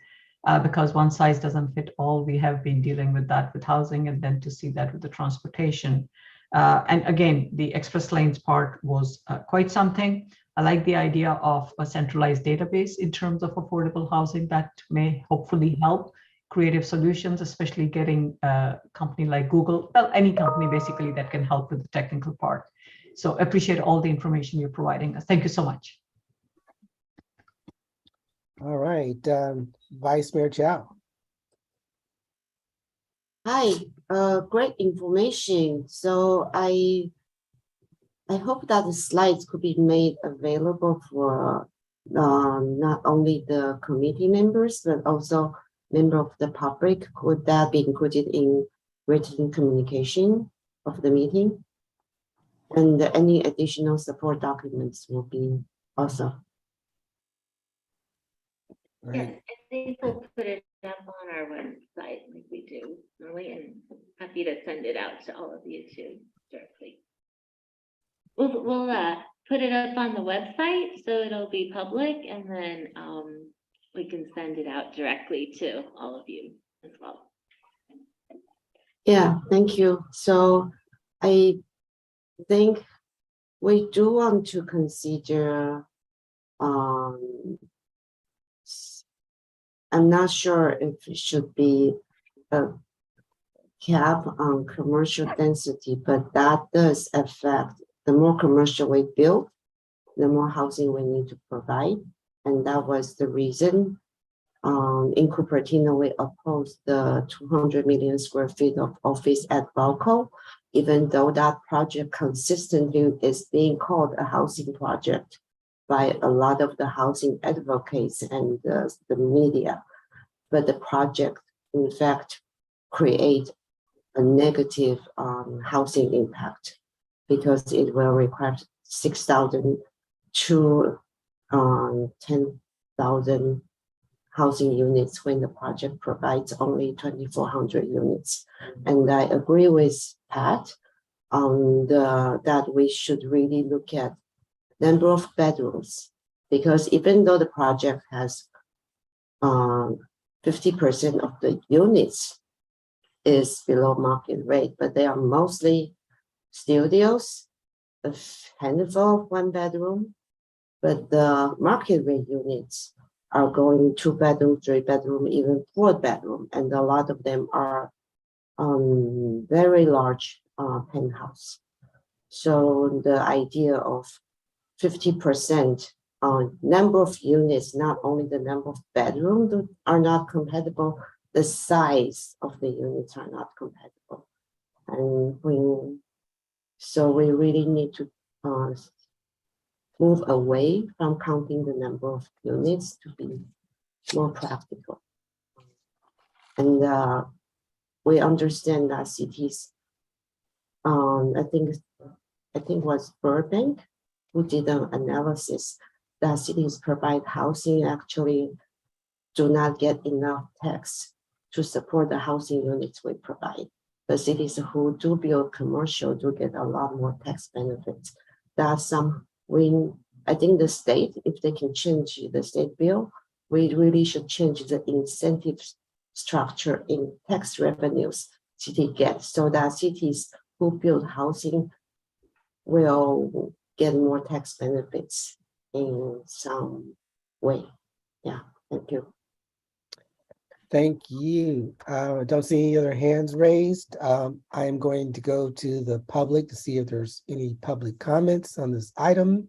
Speaker 12: because one size doesn't fit all. We have been dealing with that with housing, and then to see that with the transportation. And again, the express lanes part was quite something. I like the idea of a centralized database in terms of affordable housing that may hopefully help creative solutions, especially getting a company like Google, well, any company basically that can help with the technical part. So appreciate all the information you're providing us. Thank you so much.
Speaker 5: All right, Vice Mayor Chow.
Speaker 13: Hi, great information. So I hope that the slides could be made available for not only the committee members, but also member of the public. Could that be included in written communication of the meeting? And any additional support documents will be also.
Speaker 4: Yes, I think we'll put it up on our website like we do normally, and happy to send it out to all of you too directly. We'll put it up on the website so it'll be public, and then we can send it out directly to all of you as well.
Speaker 13: Yeah, thank you. So I think we do want to consider, I'm not sure if it should be a cap on commercial density, but that does affect the more commercial we build, the more housing we need to provide. And that was the reason in Cupertino, we opposed the 200 million square feet of office at Valco, even though that project consistently is being called a housing project by a lot of the housing advocates and the media. But the project, in fact, create a negative housing impact because it will require 6,000 to 10,000 housing units when the project provides only 2,400 units. And I agree with Pat on that we should really look at number of bedrooms, because even though the project has 50% of the units is below market rate, but they are mostly studios, a handful of 1 bedroom, but the market rate units are going 2 bedroom, 3 bedroom, even 4 bedroom, and a lot of them are very large penthouse. So the idea of 50% number of units, not only the number of bedrooms are not compatible, the size of the units are not compatible. And so we really need to move away from counting the number of units to be more practical. And we understand that cities, I think was Burbank who did an analysis that cities provide housing actually do not get enough tax to support the housing units we provide. The cities who do build commercial do get a lot more tax benefits. That's I think the state, if they can change the state bill, we really should change the incentive structure in tax revenues city gets, so that cities who build housing will get more tax benefits in some way. Yeah, thank you.
Speaker 5: Thank you. Don't see any other hands raised. I am going to go to the public to see if there's any public comments on this item.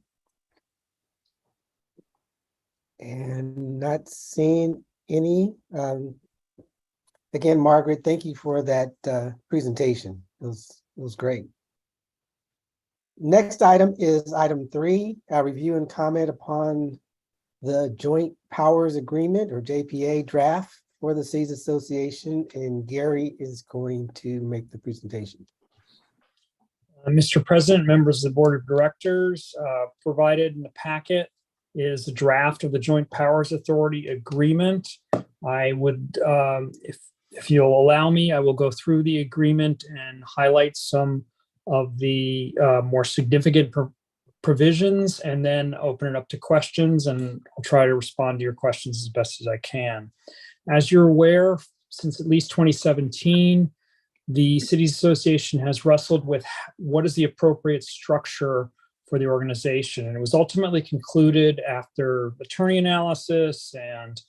Speaker 5: And not seeing any. Again, Margaret, thank you for that presentation. It was great. Next item is item 3, review and comment upon the Joint Powers Agreement or JPA draft for the Cities Association, and Gary is going to make the presentation.
Speaker 14: Mr. President, members of the Board of Directors, provided in the packet is a draft of the Joint Powers Authority Agreement. I would, if you'll allow me, I will go through the agreement and highlight some of the more significant provisions, and then open it up to questions, and I'll try to respond to your questions as best as I can. As you're aware, since at least 2017, the Cities Association has wrestled with what is the appropriate structure for the organization. And it was ultimately concluded after attorney analysis and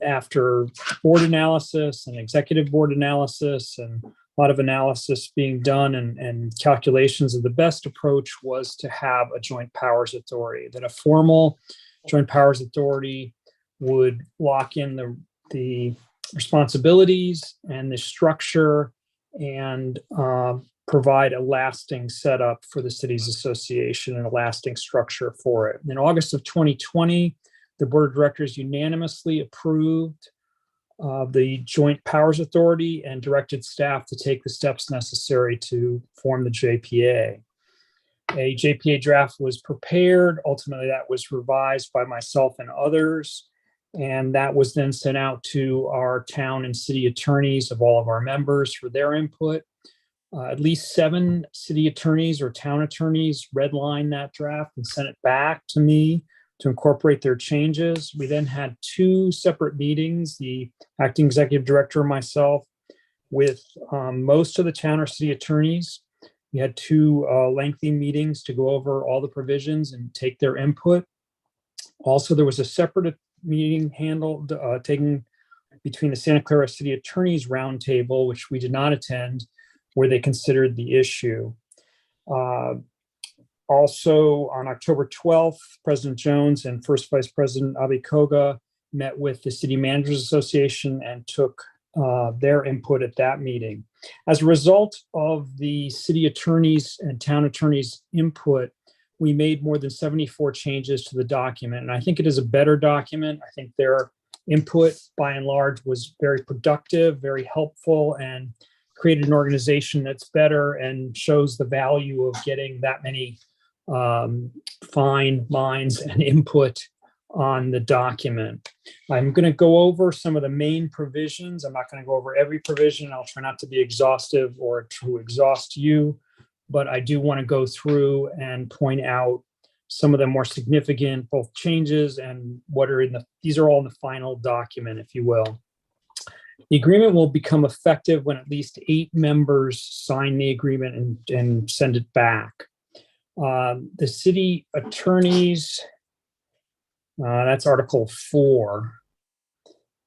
Speaker 14: after board analysis and executive board analysis and a lot of analysis being done and calculations of the best approach was to have a joint powers authority, that a formal joint powers authority would lock in the responsibilities and the structure and provide a lasting setup for the city's association and a lasting structure for it. In August of 2020, the board of directors unanimously approved the Joint Powers Authority and directed staff to take the steps necessary to form the JPA. A JPA draft was prepared. Ultimately, that was revised by myself and others. And that was then sent out to our town and city attorneys of all of our members for their input. At least 7 city attorneys or town attorneys redlined that draft and sent it back to me to incorporate their changes. We then had 2 separate meetings, the acting executive director and myself, with most of the town or city attorneys. We had 2 lengthy meetings to go over all the provisions and take their input. Also, there was a separate meeting taken between the Santa Clara City Attorneys Roundtable, which we did not attend, where they considered the issue. Also, on October 12th, President Jones and First Vice President Abe Koga met with the City Managers Association and took their input at that meeting. As a result of the city attorneys and town attorneys' input, we made more than 74 changes to the document. And I think it is a better document. I think their input, by and large, was very productive, very helpful, and created an organization that's better and shows the value of getting that many fine minds and input on the document. I'm going to go over some of the main provisions. I'm not going to go over every provision. I'll try not to be exhaustive or to exhaust you, but I do want to go through and point out some of the more significant both changes and what are these are all in the final document, if you will. The agreement will become effective when at least 8 members sign the agreement and send it back. The city attorneys, that's Article 4.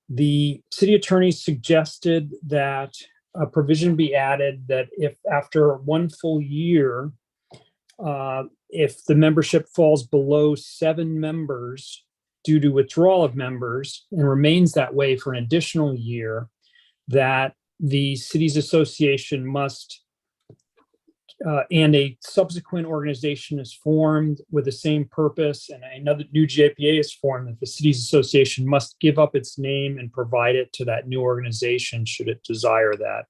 Speaker 14: The city attorneys suggested that a provision be added that if after 1 full year, if the membership falls below 7 members due to withdrawal of members and remains that way for an additional year, that the city's association must and a subsequent organization is formed with the same purpose and another new JPA is formed, that the city's association must give up its name and provide it to that new organization should it desire that.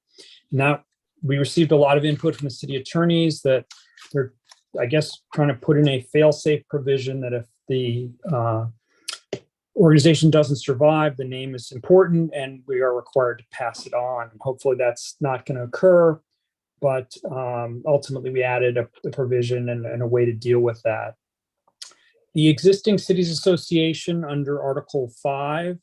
Speaker 14: Now, we received a lot of input from the city attorneys that they're, I guess, trying to put in a fail-safe provision that if the organization doesn't survive, the name is important and we are required to pass it on. Hopefully that's not going to occur, but ultimately we added a provision and a way to deal with that. The existing cities association under Article 5,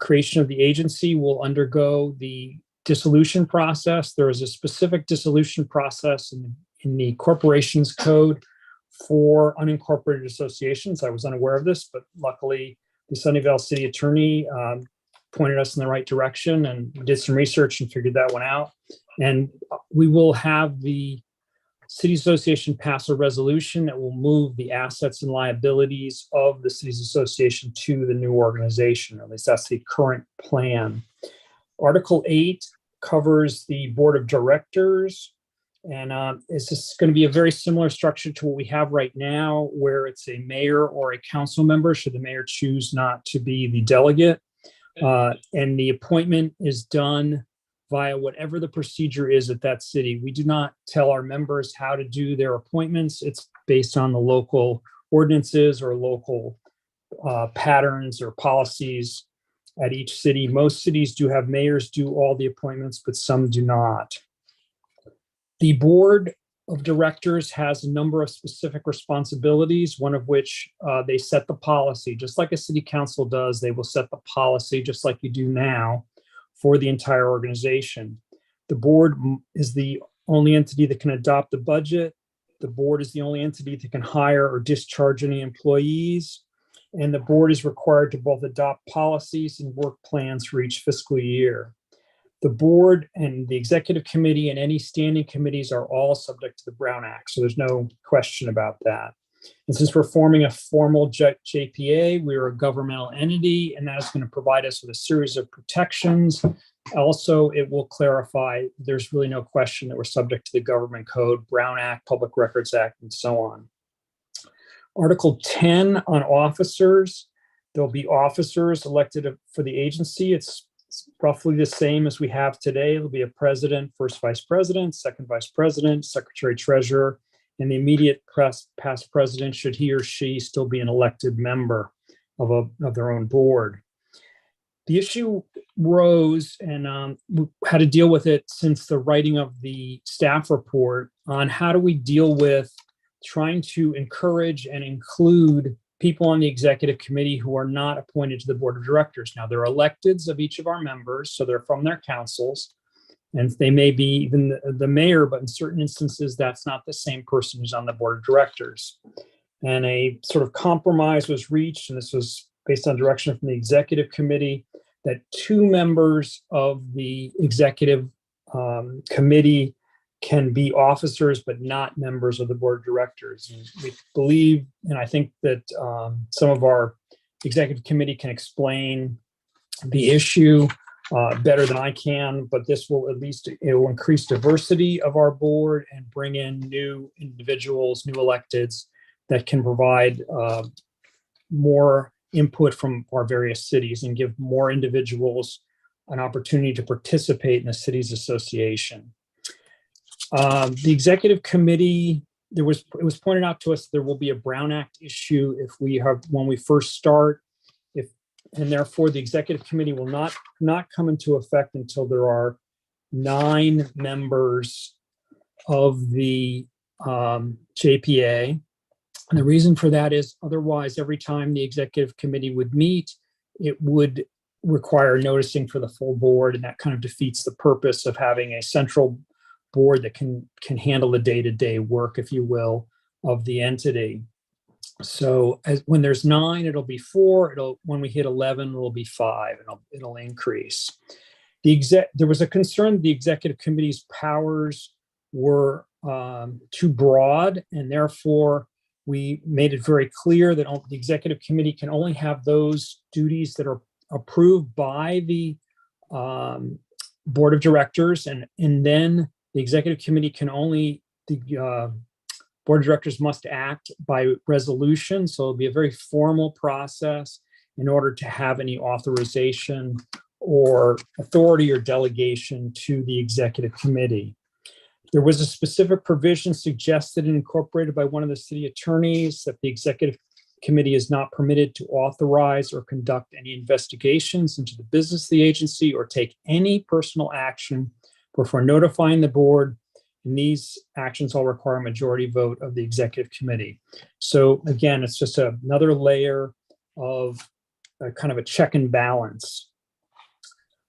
Speaker 14: creation of the agency, will undergo the dissolution process. There is a specific dissolution process in the corporations code for unincorporated associations. I was unaware of this, but luckily the Sunnyvale city attorney pointed us in the right direction and did some research and figured that one out. And we will have the city association pass a resolution that will move the assets and liabilities of the cities association to the new organization. At least that's the current plan. Article 8 covers the board of directors. And it's just going to be a very similar structure to what we have right now, where it's a mayor or a council member, should the mayor choose not to be the delegate. And the appointment is done via whatever the procedure is at that city. We do not tell our members how to do their appointments. It's based on the local ordinances or local patterns or policies at each city. Most cities do have mayors do all the appointments, but some do not. The board of directors has a number of specific responsibilities, one of which they set the policy. Just like a city council does, they will set the policy just like you do now for the entire organization. The board is the only entity that can adopt the budget The board is the only entity that can hire or discharge any employees. And the board is required to both adopt policies and work plans for each fiscal year. The board and the executive committee and any standing committees are all subject to the Brown Act. So there's no question about that. And since we're forming a formal JPA, we're a governmental entity, and that is going to provide us with a series of protections. Also, it will clarify there's really no question that we're subject to the government code, Brown Act, Public Records Act, and so on. Article 10 on officers. There'll be officers elected for the agency. It's roughly the same as we have today. It'll be a president, first vice president, second vice president, secretary treasurer, and the immediate past president, should he or she still be an elected member of their own board. The issue rose, and we had to deal with it since the writing of the staff report on how do we deal with trying to encourage and include people on the executive committee who are not appointed to the board of directors. Now, they're electeds of each of our members, so they're from their councils, and they may be even the mayor, but in certain instances, that's not the same person who's on the board of directors. And a sort of compromise was reached, and this was based on direction from the executive committee, that 2 members of the executive committee can be officers, but not members of the board of directors. And we believe, and I think that some of our executive committee can explain the issue better than I can, but this will it will increase diversity of our board and bring in new individuals, new electeds that can provide more input from our various cities and give more individuals an opportunity to participate in the city's association. The executive committee, it was pointed out to us there will be a Brown Act issue when we first start, and therefore the executive committee will not come into effect until there are 9 members of the JPA. And the reason for that is otherwise, every time the executive committee would meet, it would require noticing for the full board, and that kind of defeats the purpose of having a central board that can handle the day-to-day work, if you will, of the entity. So when there's 9, it'll be 4. When we hit 11, it'll be 5, and it'll increase. There was a concern the executive committee's powers were too broad, and therefore we made it very clear that the executive committee can only have those duties that are approved by the board of directors, and then the executive committee the board of directors must act by resolution. So it'll be a very formal process in order to have any authorization or authority or delegation to the executive committee. There was a specific provision suggested and incorporated by one of the city attorneys that the executive committee is not permitted to authorize or conduct any investigations into the business of the agency or take any personal action before notifying the board. And these actions all require a majority vote of the executive committee. So again, it's just another layer of kind of a check and balance.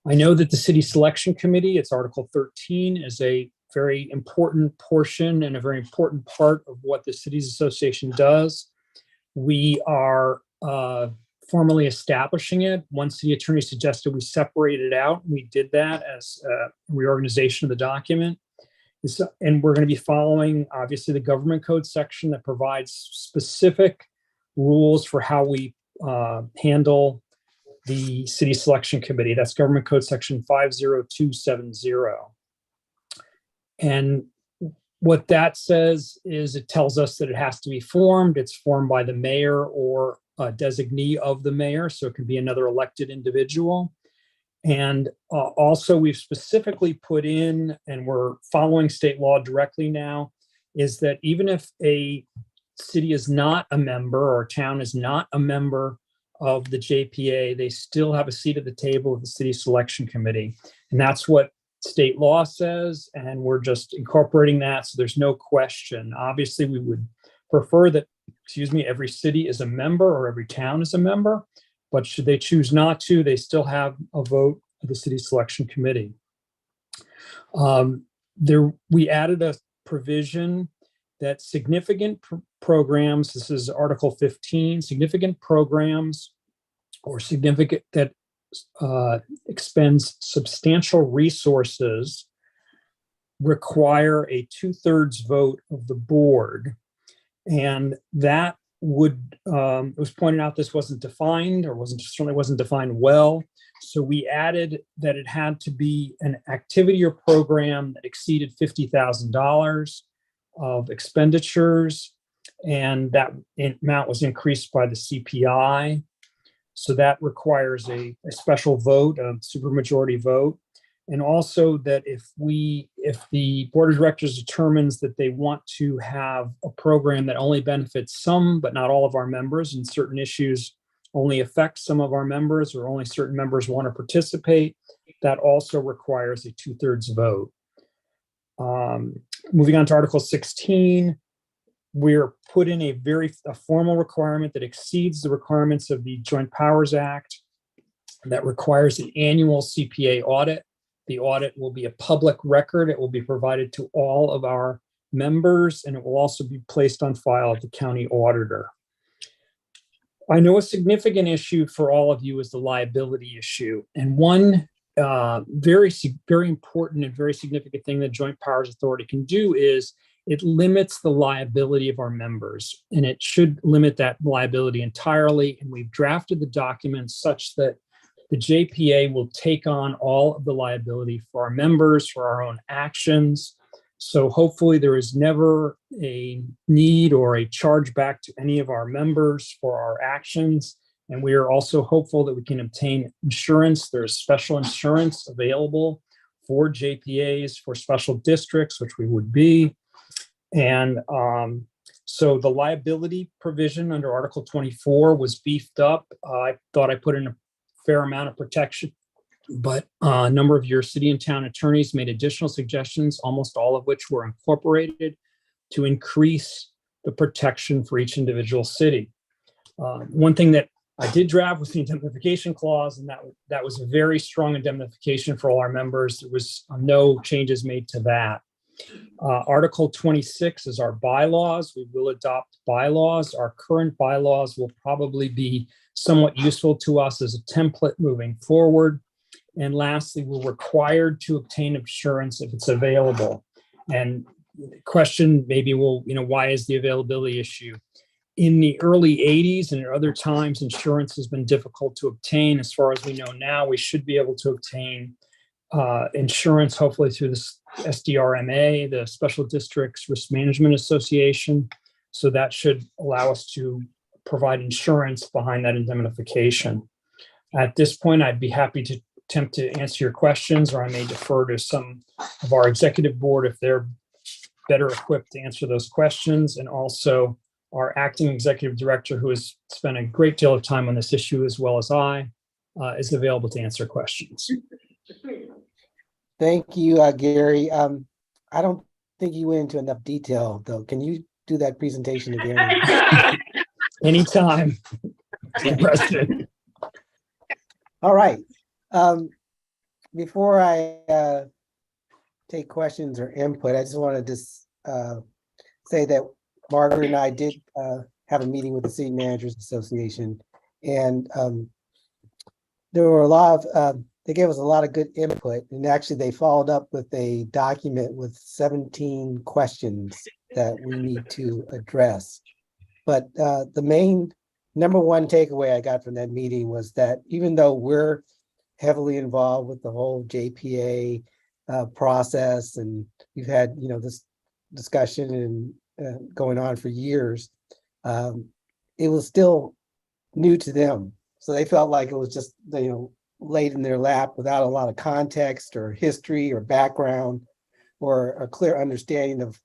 Speaker 14: I know that the city selection committee, it's Article 13, is a very important portion and a very important part of what the cities association does. We are formally establishing it. One city attorney suggested we separate it out. We did that as a reorganization of the document. And we're going to be following, obviously, the government code section that provides specific rules for how we handle the city selection committee. That's government code section 50270. And what that says is it tells us that it has to be formed. It's formed by the mayor or a designee of the mayor, so it can be another elected individual. And also we've specifically put in, and we're following state law directly now, is that even if a city is not a member or a town is not a member of the JPA, they still have a seat at the table of the city selection committee. And that's what state law says, and we're just incorporating that, so there's no question. Obviously, we would prefer that, every city is a member or every town is a member, but should they choose not to, they still have a vote of the city selection committee. We added a provision that significant programs, this is Article 15, significant programs or significant that expends substantial resources require a 2/3 vote of the board. And that would, it was pointed out this wasn't defined or certainly wasn't defined well. So we added that it had to be an activity or program that exceeded $50,000 of expenditures, and that amount was increased by the CPI. So that requires a special vote, a supermajority vote. And also that if the board of directors determines that they want to have a program that only benefits some, but not all of our members, and certain issues only affect some of our members, or only certain members want to participate, that also requires a 2/3 vote. Moving on to Article 16, we're put in a formal requirement that exceeds the requirements of the Joint Powers Act that requires an annual CPA audit. The audit will be a public record. It will be provided to all of our members, and it will also be placed on file at the county auditor. I know a significant issue for all of you is the liability issue. And one very important and very significant thing that Joint Powers Authority can do is it limits the liability of our members, and it should limit that liability entirely. And we've drafted the documents such that the JPA will take on all of the liability for our members, for our own actions. So hopefully there is never a need or a charge back to any of our members for our actions. And we are also hopeful that we can obtain insurance. There's special insurance available for JPAs, for special districts, which we would be. And so the liability provision under Article 24 was beefed up. I thought I put in a fair amount of protection, but a number of your city and town attorneys made additional suggestions, almost all of which were incorporated to increase the protection for each individual city. One thing that I did draft was the indemnification clause, and that was a very strong indemnification for all our members. There was no changes made to that. Article 26 is our bylaws. We will adopt bylaws. Our current bylaws will probably be somewhat useful to us as a template moving forward. And lastly, we're required to obtain insurance if it's available. And the question maybe will, why is the availability issue? In the early 80s and at other times, insurance has been difficult to obtain. As far as we know now, we should be able to obtain insurance, hopefully through the SDRMA, the Special Districts Risk Management Association. So that should allow us to provide insurance behind that indemnification. At this point, I'd be happy to attempt to answer your questions, or I may defer to some of our executive board if they're better equipped to answer those questions. And also our acting executive director, who has spent a great deal of time on this issue as well as I, is available to answer questions.
Speaker 5: Thank you, Gary. I don't think you went into enough detail, though. Can you do that presentation again?
Speaker 14: Anytime, President.
Speaker 5: All right. Before I take questions or input, I just want to say that Margaret and I did have a meeting with the City Managers Association, and there were a lot of they gave us a lot of good input, and actually they followed up with a document with 17 questions that we need to address. But the main number one takeaway I got from that meeting was that even though we're heavily involved with the whole JPA process, and we've had this discussion and going on for years, it was still new to them. So they felt like it was just laid in their lap without a lot of context or history or background or a clear understanding of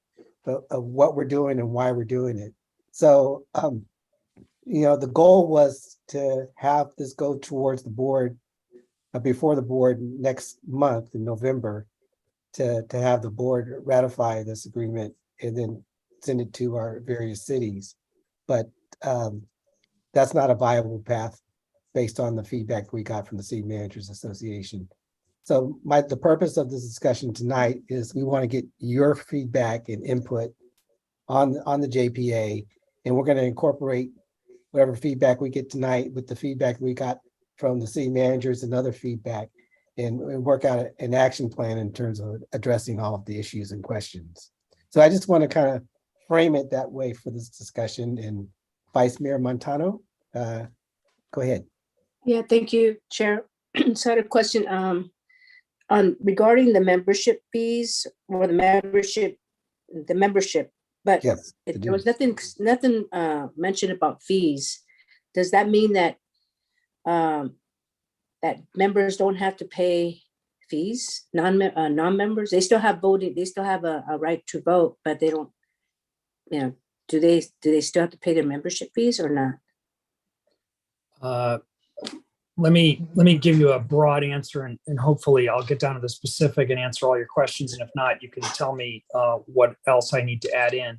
Speaker 5: what we're doing and why we're doing it. So, the goal was to have this go towards the board before the board next month in November to have the board ratify this agreement and then send it to our various cities. But that's not a viable path based on the feedback we got from the City Managers Association. So the purpose of this discussion tonight is we want to get your feedback and input on the JPA. And we're going to incorporate whatever feedback we get tonight with the feedback we got from the city managers and other feedback, and work out an action plan in terms of addressing all of the issues and questions. So I just want to kind of frame it that way for this discussion. And Vice Mayor Montano, go ahead.
Speaker 7: Yeah, thank you, Chair. So I had a question on regarding the membership fees or the membership, but
Speaker 5: Yes,
Speaker 7: there was nothing mentioned about fees. Does that mean that that members don't have to pay fees? Non-members, they still have voting, they still have a right to vote, but they don't, do they still have to pay their membership fees or not?
Speaker 14: Let me give you a broad answer, and hopefully I'll get down to the specific and answer all your questions. And if not, you can tell me what else I need to add in.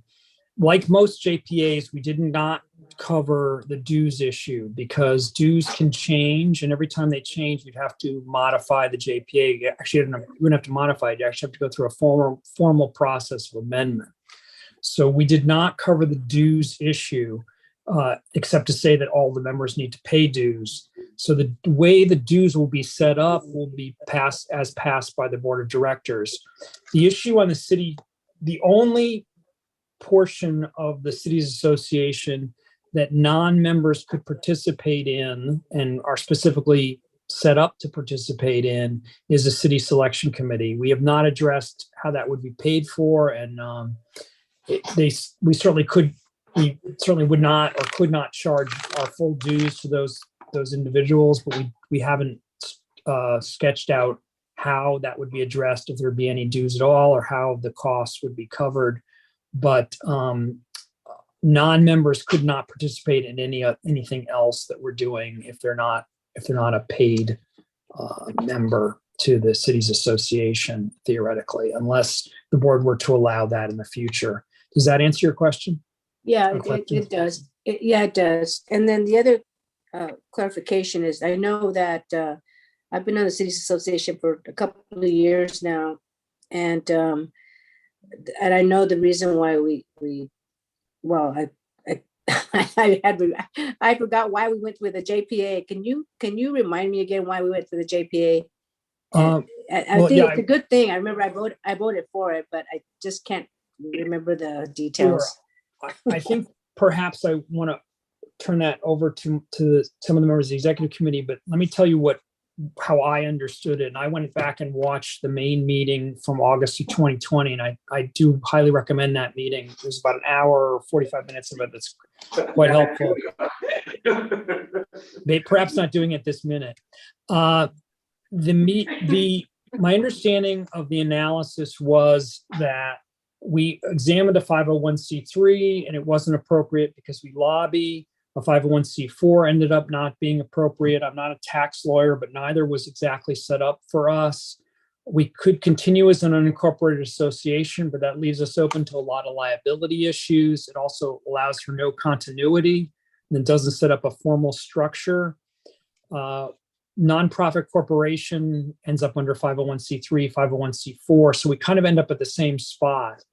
Speaker 14: Like most JPAs, we did not cover the dues issue because dues can change, and every time they change, we'd have to modify the JPA. Actually, you wouldn't have to modify it. You actually have to go through a formal process of amendment. So we did not cover the dues issue, except to say that all the members need to pay dues. So the way the dues will be set up will be passed by the board of directors. The issue on the city, the only portion of the city's association that non-members could participate in and are specifically set up to participate in is a city selection committee. We have not addressed how that would be paid for, and we certainly would not or could not charge our full dues to those individuals, but we haven't sketched out how that would be addressed, if there'd be any dues at all, or how the costs would be covered. But non-members could not participate in anything else that we're doing if they're not a paid member to the city's association, theoretically, unless the board were to allow that in the future. Does that answer your question?
Speaker 7: Yeah, it does. It does. And then the other clarification is, I know that I've been on the city's association for a couple of years now, and I know the reason why I forgot why we went with the JPA. Can you remind me again why we went for the JPA? I think it's a good thing. I remember I voted for it, but I just can't remember the details.
Speaker 14: Sure. I think perhaps I want to turn that over to some of the members of the executive committee, but let me tell you how I understood it. And I went back and watched the main meeting from August of 2020, and I do highly recommend that meeting. It was about an hour or 45 minutes of it. That's quite helpful. They perhaps not doing it this minute. My understanding of the analysis was that we examined a 501c3 and it wasn't appropriate because we lobby. A 501c4 ended up not being appropriate. I'm not a tax lawyer, but neither was exactly set up for us. We could continue as an unincorporated association, but that leaves us open to a lot of liability issues. It also allows for no continuity and doesn't set up a formal structure. Nonprofit corporation ends up under 501c3, 501c4. So we kind of end up at the same spot.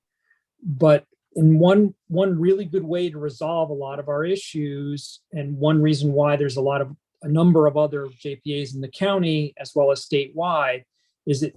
Speaker 14: But in one really good way to resolve a lot of our issues, and one reason why there's a number of other JPAs in the county as well as statewide, is it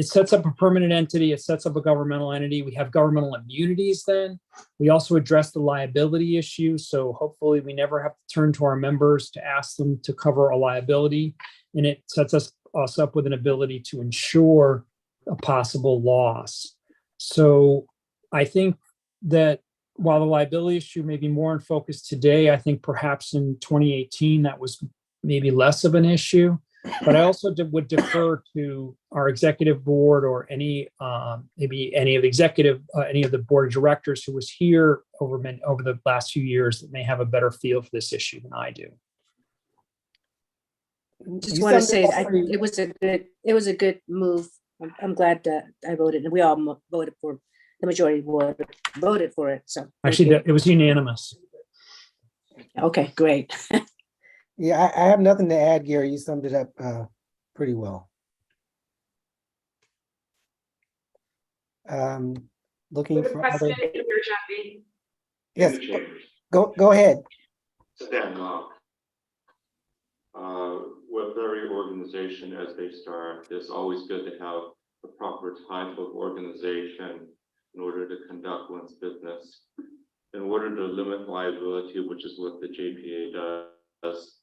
Speaker 14: sets up a permanent entity, it sets up a governmental entity. We have governmental immunities then. We also address the liability issue. So hopefully we never have to turn to our members to ask them to cover a liability. And it sets us up with an ability to insure a possible loss. So I think that while the liability issue may be more in focus today, I think perhaps in 2018 that was maybe less of an issue. But I also would defer to our executive board or maybe any of the board of directors who was here over the last few years that may have a better feel for this issue than I do.
Speaker 7: Just want to say it was a good move. I'm glad that I voted, and we all voted for. The majority voted for it. So
Speaker 14: actually, it was unanimous.
Speaker 7: Okay, great.
Speaker 5: Yeah, I have nothing to add, Gary. You summed it up pretty well. looking for other,
Speaker 10: President, here, Jeffy.
Speaker 5: yes, go ahead.
Speaker 15: Stan Locke. With every organization as they start, it's always good to have the proper type of organization in order to conduct one's business. In order to limit liability, which is what the JPA does,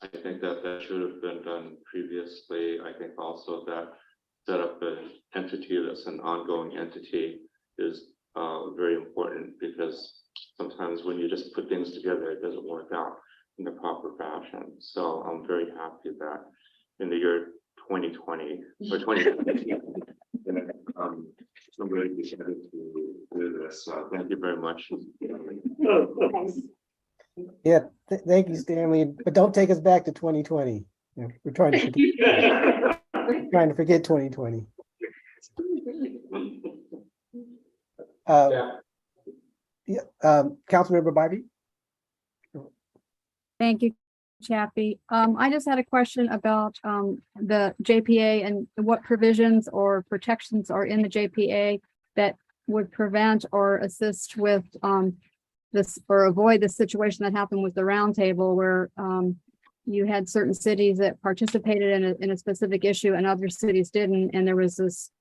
Speaker 15: I think that should have been done previously. I think also that set up an entity that's an ongoing entity is very important, because sometimes when you just put things together, it doesn't work out in the proper fashion. So I'm very happy that in the year 2020 or 2020, somebody decided to do this. Thank you very much.
Speaker 5: Yeah, thank you, Stanley, but don't take us back to 2020. Yeah, we're trying to forget 2020. Councilmember Barbie.
Speaker 16: Thank you, Chappie. I just had a question about the JPA and what provisions or protections are in the JPA that would prevent or assist with this, or avoid the situation that happened with the roundtable, where you had certain cities that participated in a specific issue and other cities didn't, and there was this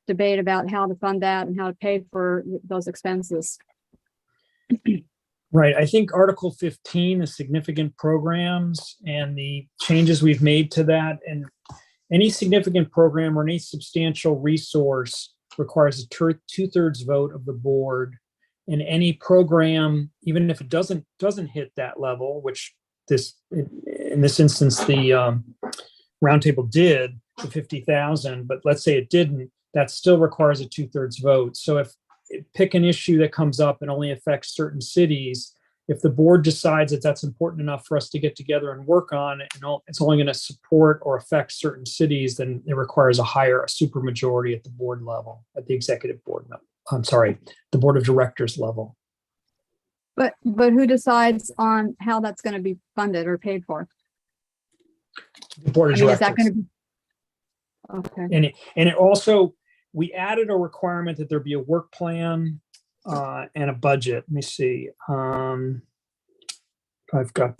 Speaker 16: debate about how to fund that and how to pay for those expenses.
Speaker 14: Right. I think Article 15, the significant programs and the changes we've made to that, and any significant program or any substantial resource requires a 2/3 vote of the board. And any program, even if it doesn't hit that level, which in this instance, the roundtable did, the 50,000, but let's say it didn't, that still requires a 2/3 vote. So if pick an issue that comes up and only affects certain cities, if the board decides that that's important enough for us to get together and work on, and it's only going to support or affect certain cities, then it requires a supermajority at the board level, at the executive board level. I'm sorry, the board of directors level.
Speaker 16: But who decides on how that's going to be funded or paid for?
Speaker 14: The board of
Speaker 16: I mean,
Speaker 14: directors.
Speaker 16: is that going to be? Okay.
Speaker 14: And it also, we added a requirement that there be a work plan and a budget. Let me see. I've got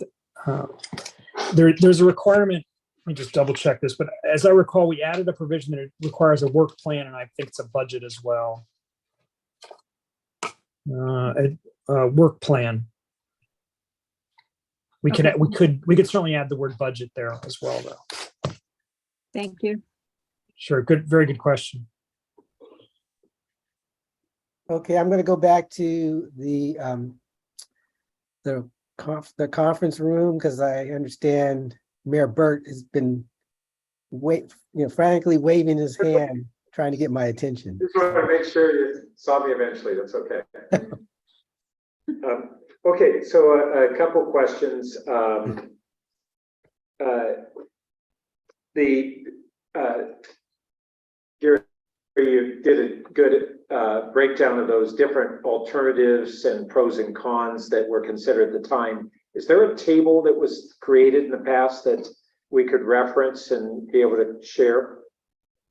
Speaker 14: there's a requirement. Let me just double check this. But as I recall, we added a provision that it requires a work plan, and I think it's a budget as well. A work plan. We could certainly add the word budget there as well, though.
Speaker 16: Thank you.
Speaker 14: Sure. Good. Very good question.
Speaker 5: Okay, I'm going to go back to the conference room, because I understand Mayor Burt has been frantically waving his hand, trying to get my attention.
Speaker 1: Just want to make sure you saw me eventually. That's okay. Okay, so a couple questions. You did a good breakdown of those different alternatives and pros and cons that were considered at the time. Is there a table that was created in the past that we could reference and be able to share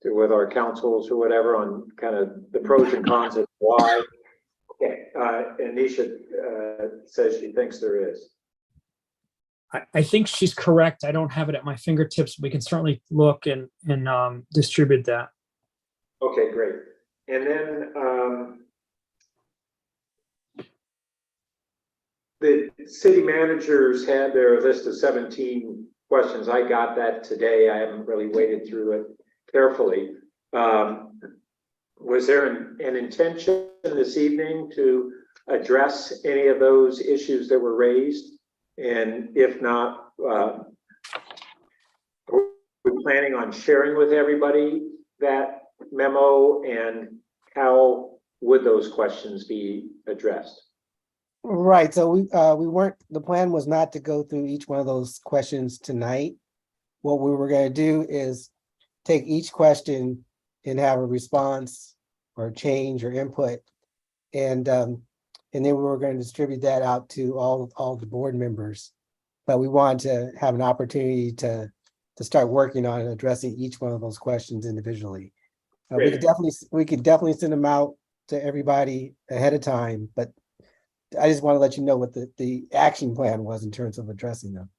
Speaker 1: with our councils or whatever on kind of the pros and cons and why? Okay, and Nisha says she thinks there is.
Speaker 14: I think she's correct. I don't have it at my fingertips. We can certainly look and distribute that.
Speaker 1: Okay, great. And then the city managers had their list of 17 questions. I got that today. I haven't really waded through it carefully. Was there an intention this evening to address any of those issues that were raised? And if not, are we planning on sharing with everybody that memo, and how would those questions be addressed?
Speaker 5: Right, so we weren't, the plan was not to go through each one of those questions tonight. What we were going to do is take each question and have a response or change or input, and then we were going to distribute that out to all the board members. But we wanted to have an opportunity to start working on addressing each one of those questions individually. We could definitely send them out to everybody ahead of time, but I just want to let you know what the action plan was in terms of addressing them.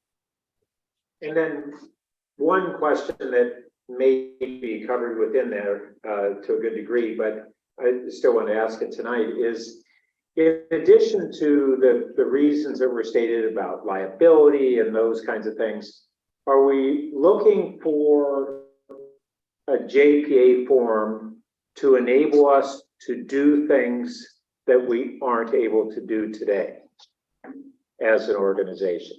Speaker 1: And then one question that may be covered within there to a good degree, but I still want to ask it tonight is, in addition to the reasons that were stated about liability and those kinds of things, are we looking for a JPA form to enable us to do things that we aren't able to do today as an organization?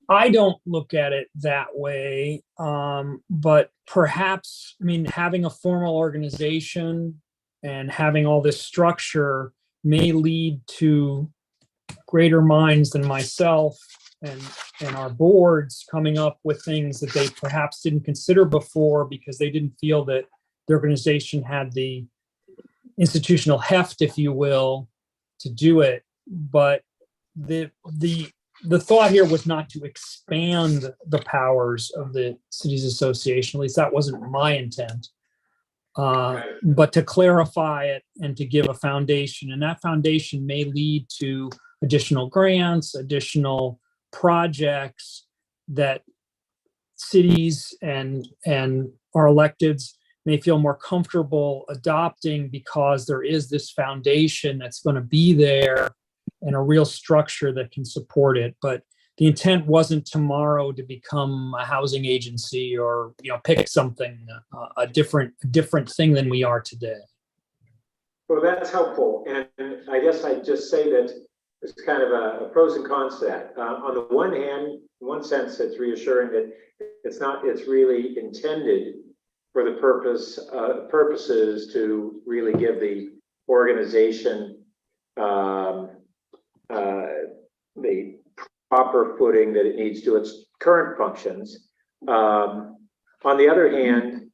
Speaker 14: I don't look at it that way, but perhaps, I mean, having a formal organization and having all this structure may lead to greater minds than myself and our boards coming up with things that they perhaps didn't consider before because they didn't feel that the organization had the institutional heft, if you will, to do it. But the thought here was not to expand the powers of the cities association. At least that wasn't my intent, but to clarify it and to give a foundation. And that foundation may lead to additional grants, additional projects that cities and our electeds may feel more comfortable adopting because there is this foundation that's going to be there and a real structure that can support it. But the intent wasn't tomorrow to become a housing agency or, pick something, a different thing than we are today.
Speaker 1: Well, that's helpful. And I guess I'd just say that it's kind of a pros and cons to that. On the one hand, in one sense, it's reassuring that it's really intended for the purposes to really give the organization the proper footing that it needs to its current functions. On the other hand,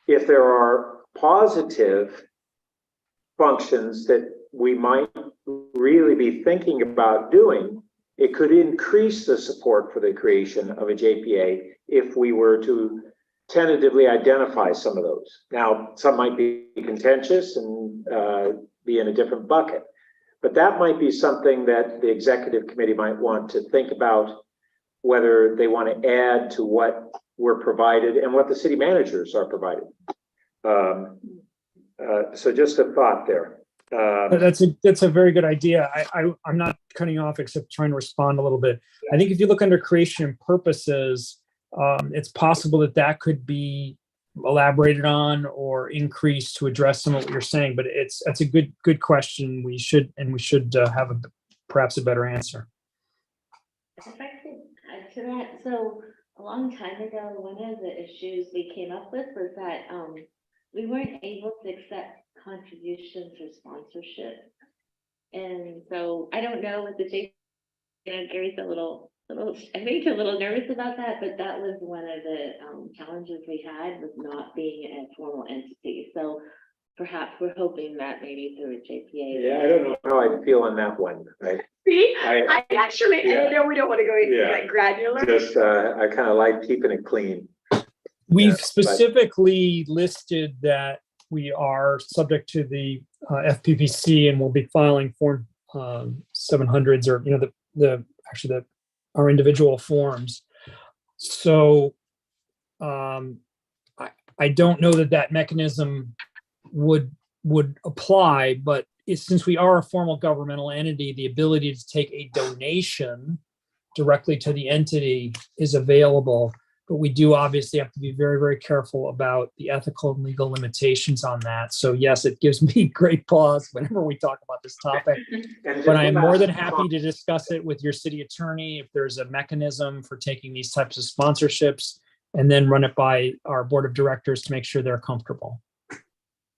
Speaker 1: if there are positive functions that we might really be thinking about doing, it could increase the support for the creation of a JPA if we were to tentatively identify some of those. Now, some might be contentious and be in a different bucket, but that might be something that the executive committee might want to think about, whether they want to add to what we're provided and what the city managers are provided. So just a thought there.
Speaker 14: That's a very good idea. I'm not cutting off except trying to respond a little bit. I think if you look under creation and purposes, it's possible that could be elaborated on or increased to address some of what you're saying. But that's a good question. We should have perhaps a better answer.
Speaker 4: If I could add to that, so a long time ago, one of the issues we came up with was that we weren't able to accept contributions or sponsorship. And so I don't know what the Gary's a little nervous about that, but that was one of the challenges we had with not being a formal entity. So perhaps we're hoping that maybe through a JPA.
Speaker 1: Yeah, I don't know how I feel on that one.
Speaker 10: See, I know we don't want to go into that granular.
Speaker 1: Just, I kind of like keeping it clean.
Speaker 14: We've specifically listed that we are subject to the FPPC and we'll be filing Form 700s or, our individual forms. So I don't know that mechanism would apply, but since we are a formal governmental entity, the ability to take a donation directly to the entity is available. But we do obviously have to be very, very careful about the ethical and legal limitations on that. So yes, it gives me great pause whenever we talk about this topic. But I am more than happy to discuss it with your city attorney if there's a mechanism for taking these types of sponsorships and then run it by our board of directors to make sure they're comfortable.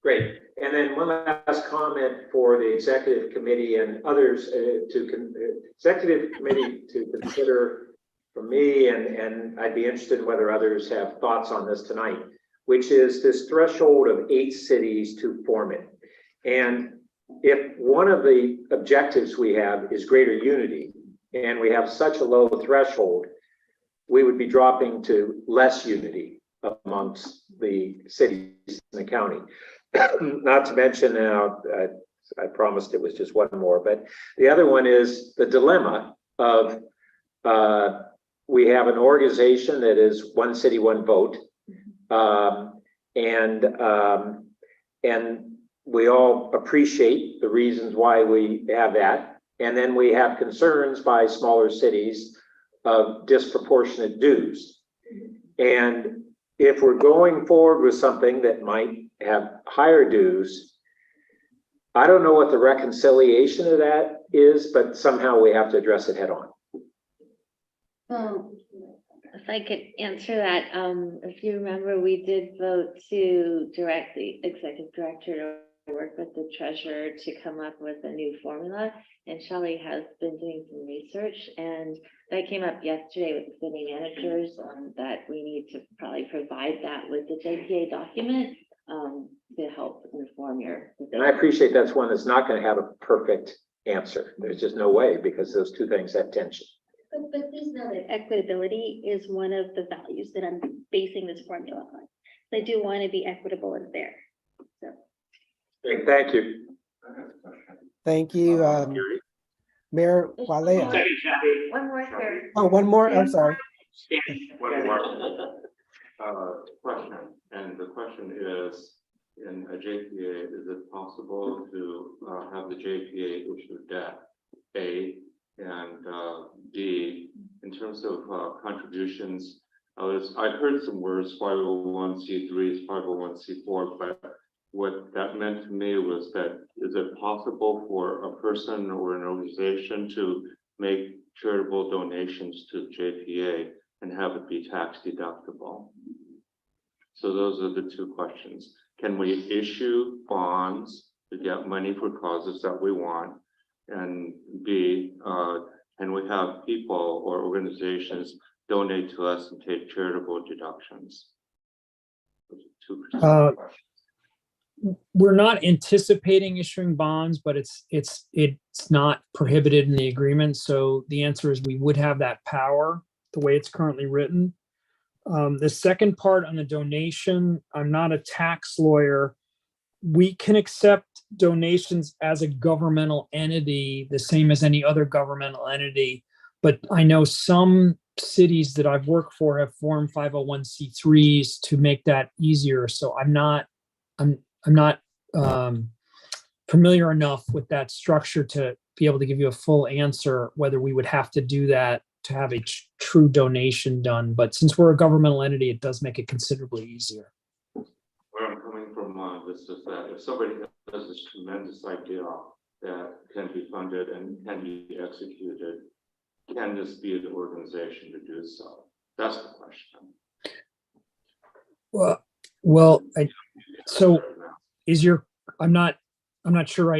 Speaker 1: Great. And then one last comment for the executive committee and others executive committee to consider for me, and I'd be interested in whether others have thoughts on this tonight, which is this threshold of 8 cities to form it. And if one of the objectives we have is greater unity, and we have such a low threshold, we would be dropping to less unity amongst the cities in the county. Not to mention now, I promised it was just one more, but the other one is the dilemma of we have an organization that is one city, one vote. And we all appreciate the reasons why we have that. And then we have concerns by smaller cities of disproportionate dues. And if we're going forward with something that might have higher dues, I don't know what the reconciliation of that is, but somehow we have to address it head on.
Speaker 4: If I could answer that, if you remember, we did vote to direct the executive director to work with the treasurer to come up with a new formula. And Shelley has been doing some research, and that came up yesterday with the city managers that we need to probably provide that with the JPA document to help inform your.
Speaker 1: And I appreciate that's one that's not going to have a perfect answer. There's just no way, because those two things have tension.
Speaker 17: But please know that equitability is one of the values that I'm basing this formula on. I do want to be equitable and fair. So.
Speaker 1: Great, thank you.
Speaker 5: Thank you, Mayor Walea.
Speaker 11: One more, sir.
Speaker 5: Oh, one more, I'm sorry.
Speaker 15: One more question, and the question is, in a JPA, is it possible to have the JPA issue debt, A, and B, in terms of contributions? I've heard some words, 501c3s, 501c4, but what that meant to me was that, is it possible for a person or an organization to make charitable donations to JPA and have it be tax deductible? So those are the two questions. Can we issue bonds to get money for causes that we want? And B, can we have people or organizations donate to us and take charitable deductions? Those are two questions.
Speaker 14: We're not anticipating issuing bonds, but it's not prohibited in the agreement. So the answer is we would have that power the way it's currently written. The second part on the donation, I'm not a tax lawyer. We can accept donations as a governmental entity, the same as any other governmental entity. But I know some cities that I've worked for have formed 501c3s to make that easier. So I'm not familiar enough with that structure to be able to give you a full answer whether we would have to do that to have a true donation done. But since we're a governmental entity, it does make it considerably easier.
Speaker 15: Where I'm coming from this is that if somebody has this tremendous idea that can be funded and can be executed, can this be the organization to do so? That's the question.
Speaker 14: So is your, I'm not sure.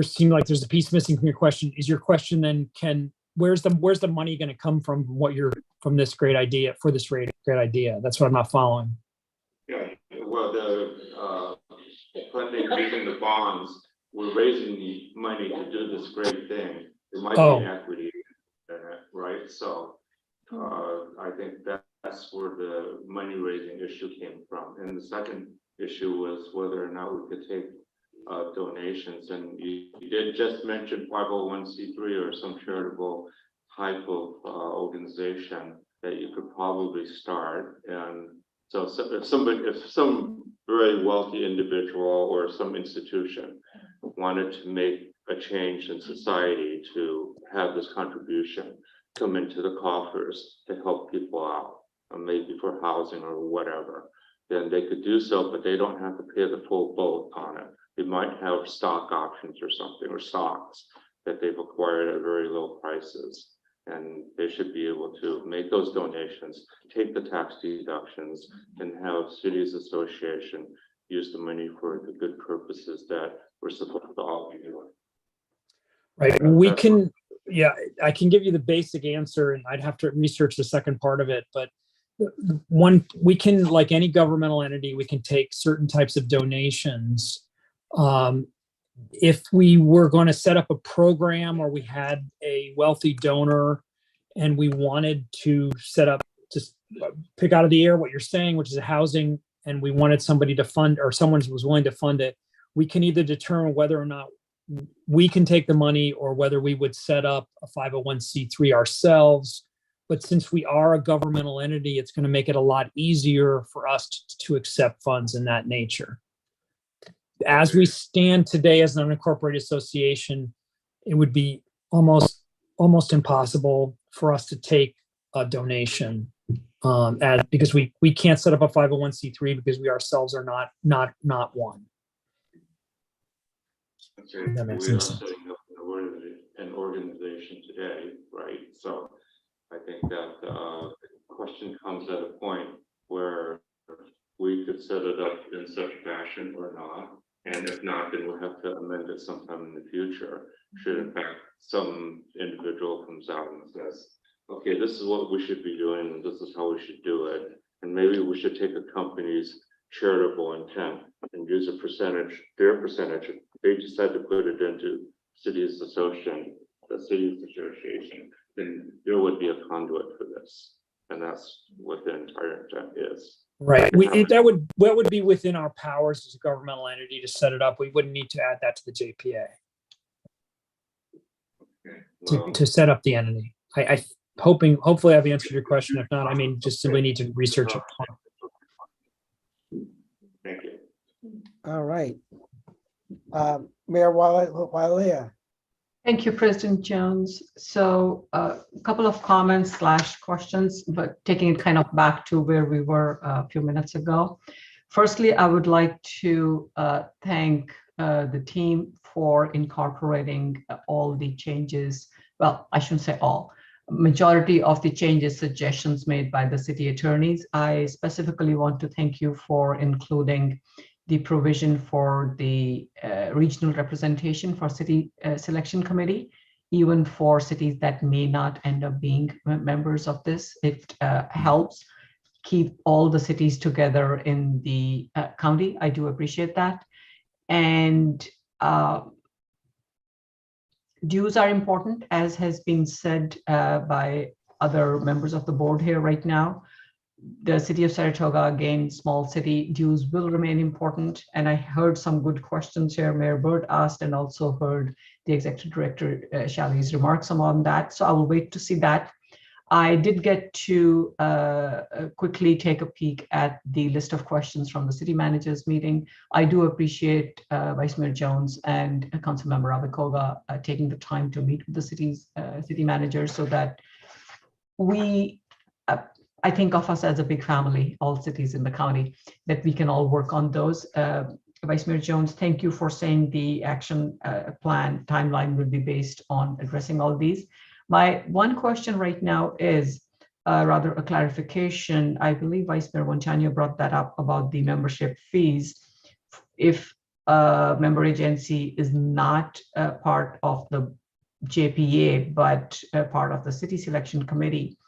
Speaker 14: Seem like there's a piece missing from your question. Is your question then, where's the money going to come from? From this great idea, for this great idea? That's what I'm not following.
Speaker 15: Yeah, well, the funding using the bonds, we're raising the money to do this great thing. There might be equity in it, right? So I think that's where the money raising issue came from. And the second issue was whether or not we could take donations. And you did just mention 501c3 or some charitable type of organization that you could probably start. And so if some very wealthy individual or some institution wanted to make a change in society to have this contribution come into the coffers to help people out, maybe for housing or whatever, then they could do so, but they don't have to pay the full boat on it. They might have stock options or something, or stocks that they've acquired at very low prices. And they should be able to make those donations, take the tax deductions, and have cities association use the money for the good purposes that we're supposed to all be doing.
Speaker 14: Right. I can give you the basic answer, and I'd have to research the second part of it. But we can, like any governmental entity, we can take certain types of donations. If we were going to set up a program or we had a wealthy donor and we wanted to set up pick out of the air what you're saying, which is a housing, and we wanted somebody to fund, or someone was willing to fund it, we can either determine whether or not we can take the money or whether we would set up a 501c3 ourselves. But since we are a governmental entity, it's going to make it a lot easier for us to accept funds in that nature. As we stand today as an unincorporated association, it would be almost impossible for us to take a donation, because we can't set up a 501c3 because we ourselves are not one.
Speaker 15: Okay,
Speaker 14: That makes
Speaker 15: we are
Speaker 14: sense.
Speaker 15: setting up an organization today, right? So I think that the question comes at a point where we could set it up in such fashion or not. And if not, then we'll have to amend it sometime in the future. Should in fact some individual comes out and says, okay, this is what we should be doing, and this is how we should do it. And maybe we should take a company's charitable intent and use a percentage, their percentage. If they decide to put it into the city's association, then there would be a conduit for this. And that's what the entire intent is.
Speaker 14: Right. That would be within our powers as a governmental entity to set it up. We wouldn't need to add that to the JPA to set up the entity. Hopefully I've answered your question. If not, I mean, just simply need to research it.
Speaker 15: Thank you.
Speaker 5: All right. Mayor Walia.
Speaker 12: Thank you, President Jones. So a couple of comments / questions, but taking it kind of back to where we were a few minutes ago. Firstly, I would like to thank the team for incorporating all the changes. Well, I shouldn't say all. Majority of the changes, suggestions made by the city attorneys. I specifically want to thank you for including the provision for the regional representation for city selection committee, even for cities that may not end up being members of this. It helps keep all the cities together in the county. I do appreciate that. And dues are important, as has been said by other members of the board here right now. The city of Saratoga, again, small city, dues will remain important. And I heard some good questions here Mayor Byrd asked, and also heard the Executive Director Shali's remarks on that. So I will wait to see that. I did get to quickly take a peek at the list of questions from the city managers meeting. I do appreciate Vice Mayor Jones and Councilmember Abacoga taking the time to meet with the city managers, so that we, I think of us as a big family, all cities in the county, that we can all work on those. Vice Mayor Jones, thank you for saying the action plan timeline will be based on addressing all these. My one question right now is rather a clarification. I believe Vice Mayor Montano brought that up about the membership fees. If a member agency is not part of the JPA, but part of the city selection committee,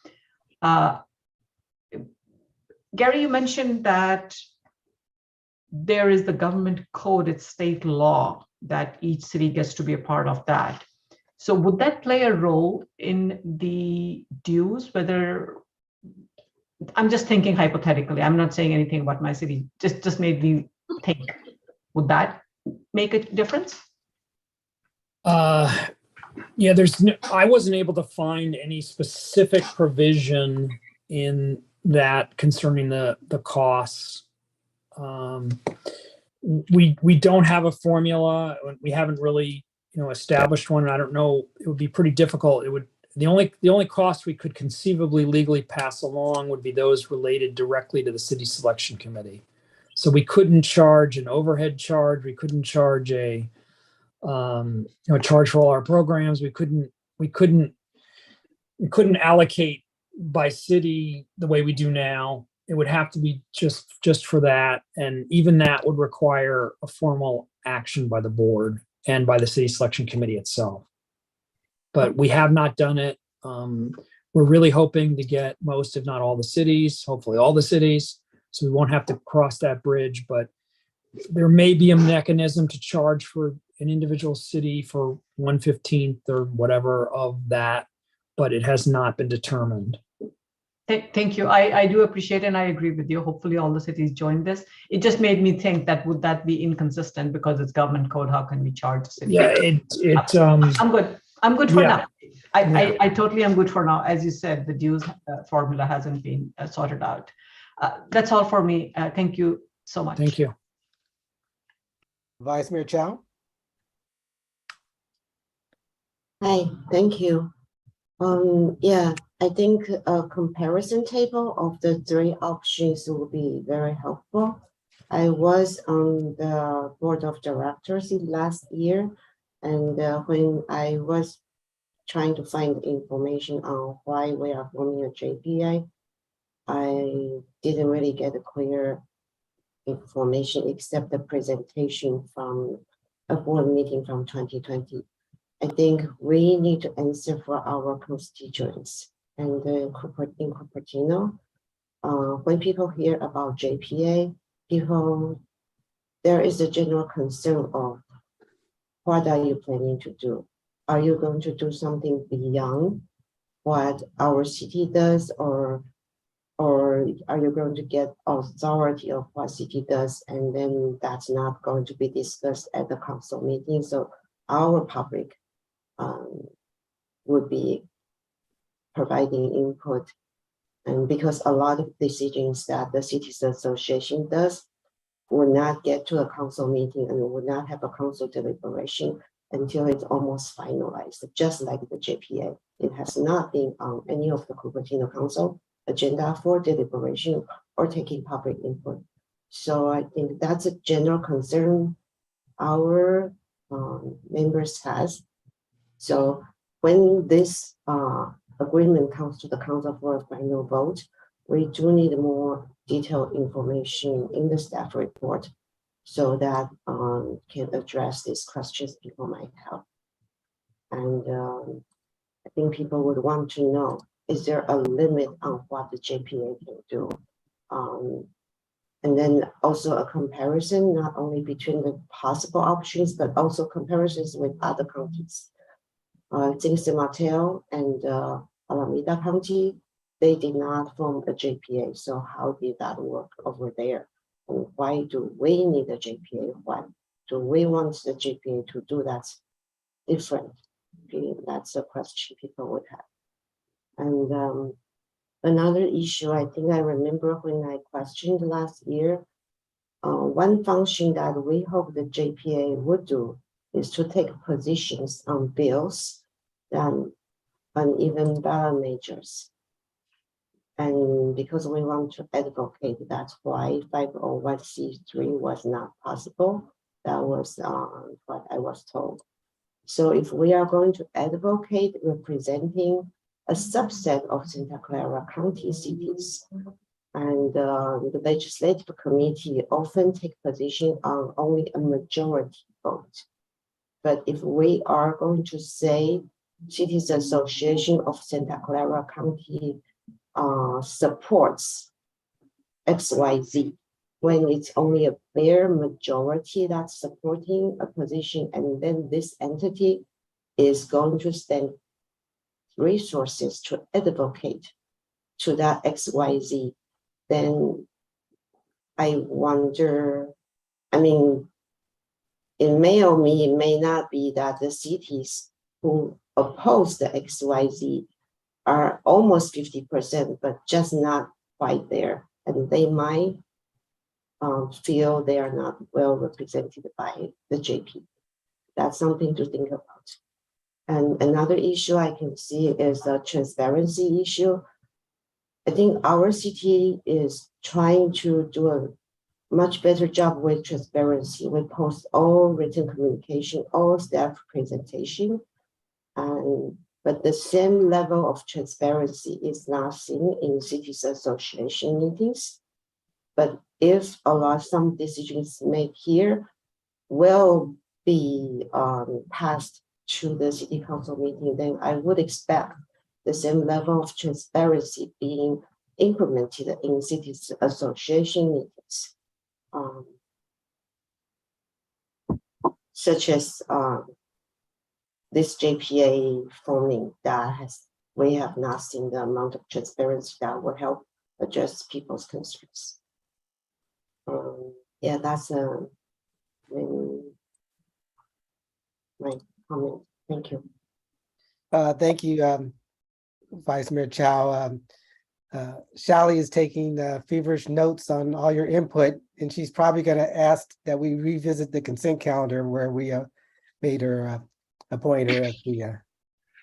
Speaker 12: Gary, you mentioned that there is the government code, it's state law, that each city gets to be a part of that. So would that play a role in the dues, whether, I'm just thinking hypothetically, I'm not saying anything about my city, just made me think, would that make a difference?
Speaker 14: Yeah, I wasn't able to find any specific provision in that concerning the costs. We don't have a formula. We haven't really, established one. I don't know. It would be pretty difficult. The only cost we could conceivably legally pass along would be those related directly to the city selection committee. So we couldn't charge an overhead charge. We couldn't charge a charge for all our programs. We couldn't allocate by city the way we do now. It would have to be just for that. And even that would require a formal action by the board and by the city selection committee itself. But we have not done it. We're really hoping to get most, if not all the cities, hopefully all the cities. So we won't have to cross that bridge, but there may be a mechanism to charge for an individual city for 1/15 or whatever of that, but it has not been determined.
Speaker 12: Thank you. I do appreciate and I agree with you. Hopefully all the cities join this. It just made me think that would that be inconsistent because it's government code? How can we charge the city?
Speaker 14: Yeah,
Speaker 12: I'm good. I'm good for
Speaker 14: Yeah.
Speaker 12: now. I totally am good for now. As you said, the dues formula hasn't been sorted out. That's all for me. Thank you so much.
Speaker 14: Thank you.
Speaker 5: Vice Mayor Chow?
Speaker 13: Hi, thank you. Yeah, I think a comparison table of the three options will be very helpful. I was on the board of directors last year, and when I was trying to find information on why we are forming a JPA, I didn't really get a clear information except the presentation from a board meeting from 2020. I think we need to answer for our constituents and in Cupertino. When people hear about JPA, there is a general concern of what are you planning to do? Are you going to do something beyond what our city does, or are you going to get authority of what city does, and then that's not going to be discussed at the council meeting? So our public would be providing input, and because a lot of decisions that the cities association does will not get to a council meeting and will not have a council deliberation until it's almost finalized, just like the JPA. It has not been on any of the Cupertino Council agenda for deliberation or taking public input. So I think that's a general concern our members has. So when this agreement comes to the council for a final vote, we do need more detailed information in the staff report so that can address these questions people might have. And I think people would want to know, is there a limit on what the JPA can do? And then also a comparison, not only between the possible options, but also comparisons with other counties. San Mateo and Alameda County, they did not form a JPA. So how did that work over there? And why do we need a JPA? Why do we want the JPA to do that different? That's a question people would have. And another issue, I think I remember when I questioned last year, one function that we hope the JPA would do is to take positions on bills and uneven ballot measures. And because we want to advocate, that's why 501c3 was not possible. That was what I was told. So if we are going to advocate representing a subset of Santa Clara County cities, and the legislative committee often take position on only a majority vote. But if we are going to say Cities Association of Santa Clara County supports XYZ, when it's only a bare majority that's supporting a position, and then this entity is going to spend resources to advocate to that XYZ, then I wonder, I mean, it may or may not be that the cities who oppose the XYZ are almost 50%, but just not quite there. And they might feel they are not well represented by the JP. That's something to think about. And another issue I can see is the transparency issue. I think our city is trying to do a much better job with transparency. We post all written communication, all staff presentation, but the same level of transparency is not seen in cities association meetings. But if some decisions made here will be passed to the city council meeting, then I would expect the same level of transparency being implemented in cities association meetings, such as this JPA forming that has we have not seen the amount of transparency that will help address people's concerns. Yeah, that's my comment. Thank you.
Speaker 5: Thank you, Vice Mayor Chow. Shally is taking feverish notes on all your input, and she's probably going to ask that we revisit the consent calendar where we made her appoint her as the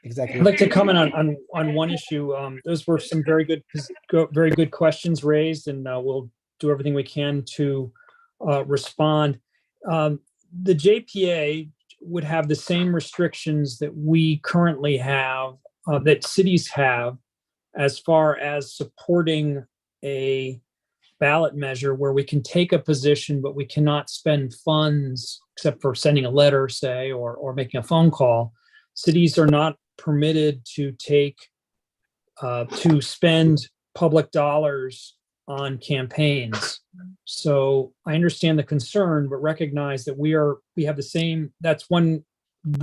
Speaker 5: executive.
Speaker 14: I'd like to comment on one issue. Those were some very good questions raised, and we'll do everything we can to respond. The JPA would have the same restrictions that we currently have, that cities have, as far as supporting a ballot measure where we can take a position, but we cannot spend funds except for sending a letter, say, or making a phone call. Cities are not permitted to spend public dollars on campaigns. So I understand the concern, but recognize that we have the same, that's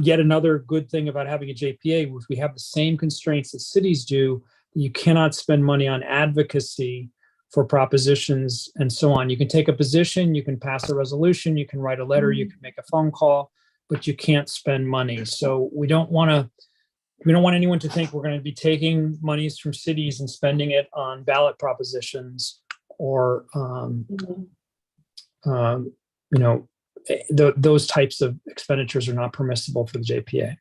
Speaker 14: yet another good thing about having a JPA, which we have the same constraints that cities do. You cannot spend money on advocacy for propositions and so on. You can take a position, you can pass a resolution, you can write a letter, you can make a phone call, but you can't spend money. So we don't want anyone to think we're going to be taking monies from cities and spending it on ballot propositions or, those types of expenditures are not permissible for the JPA.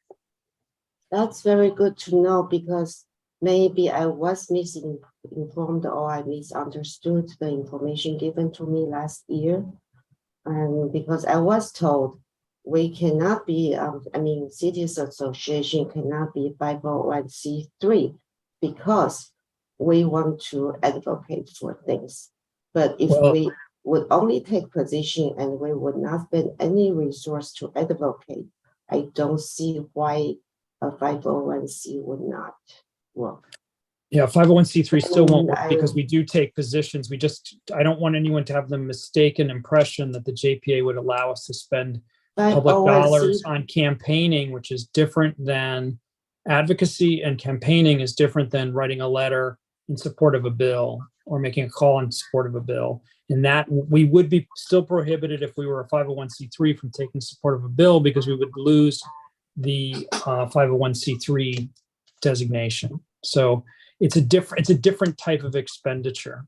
Speaker 13: That's very good to know, because maybe I was misinformed or I misunderstood the information given to me last year. And because I was told we cannot be, Cities Association cannot be 501c3 because we want to advocate for things. But if we would only take position and we would not spend any resource to advocate, I don't see why a 501c would not work.
Speaker 14: Yeah, 501c3 still won't work because we do take positions. I don't want anyone to have the mistaken impression that the JPA would allow us to spend public dollars on campaigning, which is different than advocacy, and campaigning is different than writing a letter in support of a bill or making a call in support of a bill. And that we would be still prohibited if we were a 501c3 from taking support of a bill, because we would lose the 501c3 designation. So it's a different type of expenditure.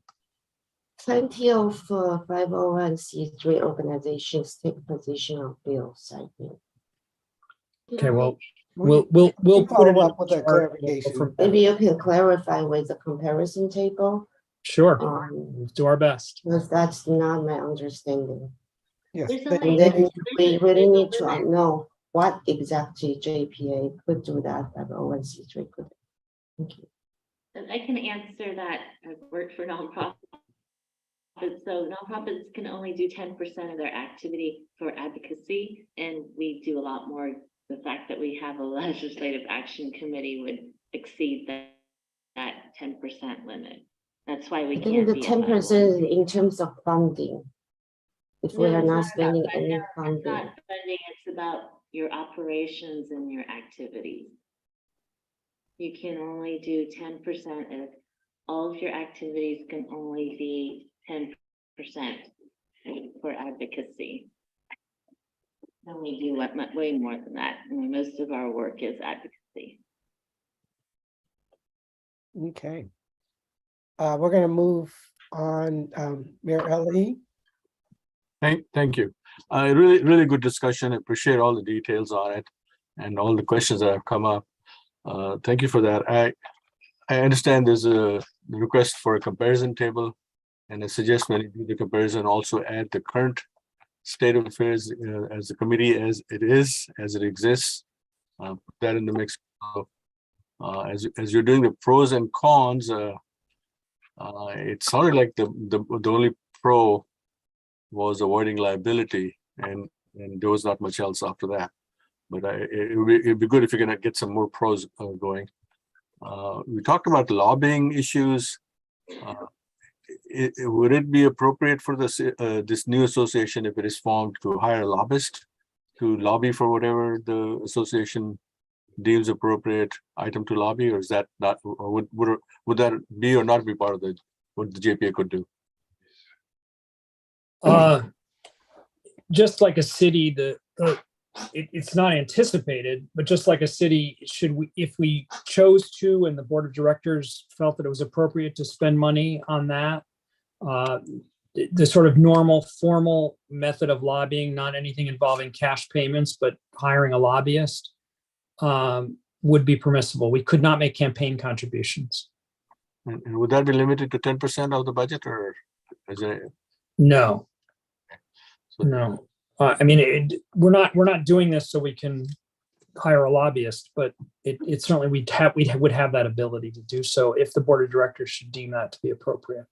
Speaker 13: Plenty of 501c3 organizations take position on bills, I think.
Speaker 14: Okay, well, we'll put it up with a clarification.
Speaker 13: Maybe you can clarify with the comparison table.
Speaker 14: Sure, we'll do our best.
Speaker 13: Because that's not my understanding.
Speaker 5: Yes.
Speaker 13: And then we really need to know what exactly JPA could do that 501c3 could. Thank you.
Speaker 4: I can answer that. I've worked for nonprofits. So nonprofits can only do 10% of their activity for advocacy, and we do a lot more. The fact that we have a legislative action committee would exceed that 10% limit. That's why we
Speaker 13: I
Speaker 4: can't
Speaker 13: think the
Speaker 4: be
Speaker 13: 10% in terms of funding. If we are not spending any funding.
Speaker 4: It's not funding, it's about your operations and your activities. You can only do 10% if all of your activities can only be 10% for advocacy. And we do way more than that. I mean, most of our work is advocacy.
Speaker 5: Okay. We're going to move on. Mayor Ellie.
Speaker 18: Thank you. Really good discussion. I appreciate all the details on it and all the questions that have come up. Thank you for that. I understand there's a request for a comparison table, and I suggest when you do the comparison, also add the current state of affairs as the committee as it exists. Put that in the mix. As you're doing the pros and cons, it sounded like the only pro was avoiding liability, and there was not much else after that. But it'd be good if you're going to get some more pros going. We talked about lobbying issues. Would it be appropriate for this new association, if it is formed, to hire a lobbyist to lobby for whatever the association deems appropriate item to lobby, or is that not, or would that be or not be part of what the JPA could do?
Speaker 14: Just like a city, it's not anticipated, but just like a city, if we chose to, and the board of directors felt that it was appropriate to spend money on that, the sort of normal formal method of lobbying, not anything involving cash payments, but hiring a lobbyist, would be permissible. We could not make campaign contributions.
Speaker 18: And would that be limited to 10% of the budget, or is it?
Speaker 14: No. No. I mean, we're not doing this so we can hire a lobbyist, but it certainly we would have that ability to do so if the board of directors should deem that to be appropriate.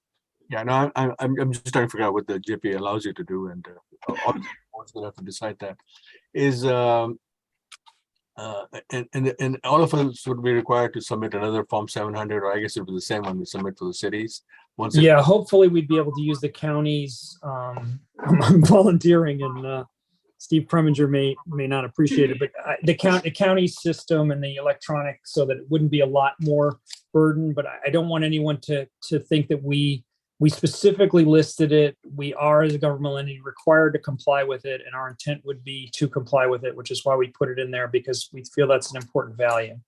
Speaker 18: Yeah, no, I'm just trying to figure out what the JPA allows you to do, and all the boards will have to decide that. Is and all of us would be required to submit another Form 700, or I guess it would be the same one we submit for the cities.
Speaker 14: Yeah, hopefully we'd be able to use the counties. I'm volunteering, and Steve Preminger may not appreciate it, but the county system and the electronic, so that it wouldn't be a lot more burden. But I don't want anyone to think that we specifically listed it. We are, as a governmental entity, required to comply with it, and our intent would be to comply with it, which is why we put it in there, because we feel that's an important value.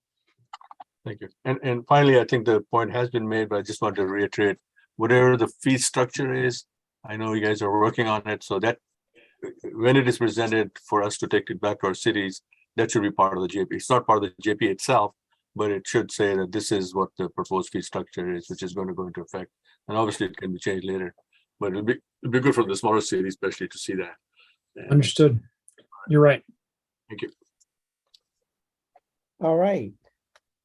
Speaker 18: Thank you. And finally, I think the point has been made, but I just want to reiterate, whatever the fee structure is, I know you guys are working on it, so that when it is presented for us to take it back to our cities, that should be part of the JP. It's not part of the JP itself, but it should say that this is what the proposed fee structure is, which is going to go into effect. And obviously it can be changed later, but it'll be good for the smaller cities, especially, to see that.
Speaker 14: Understood. You're right.
Speaker 18: Thank you.
Speaker 5: All right.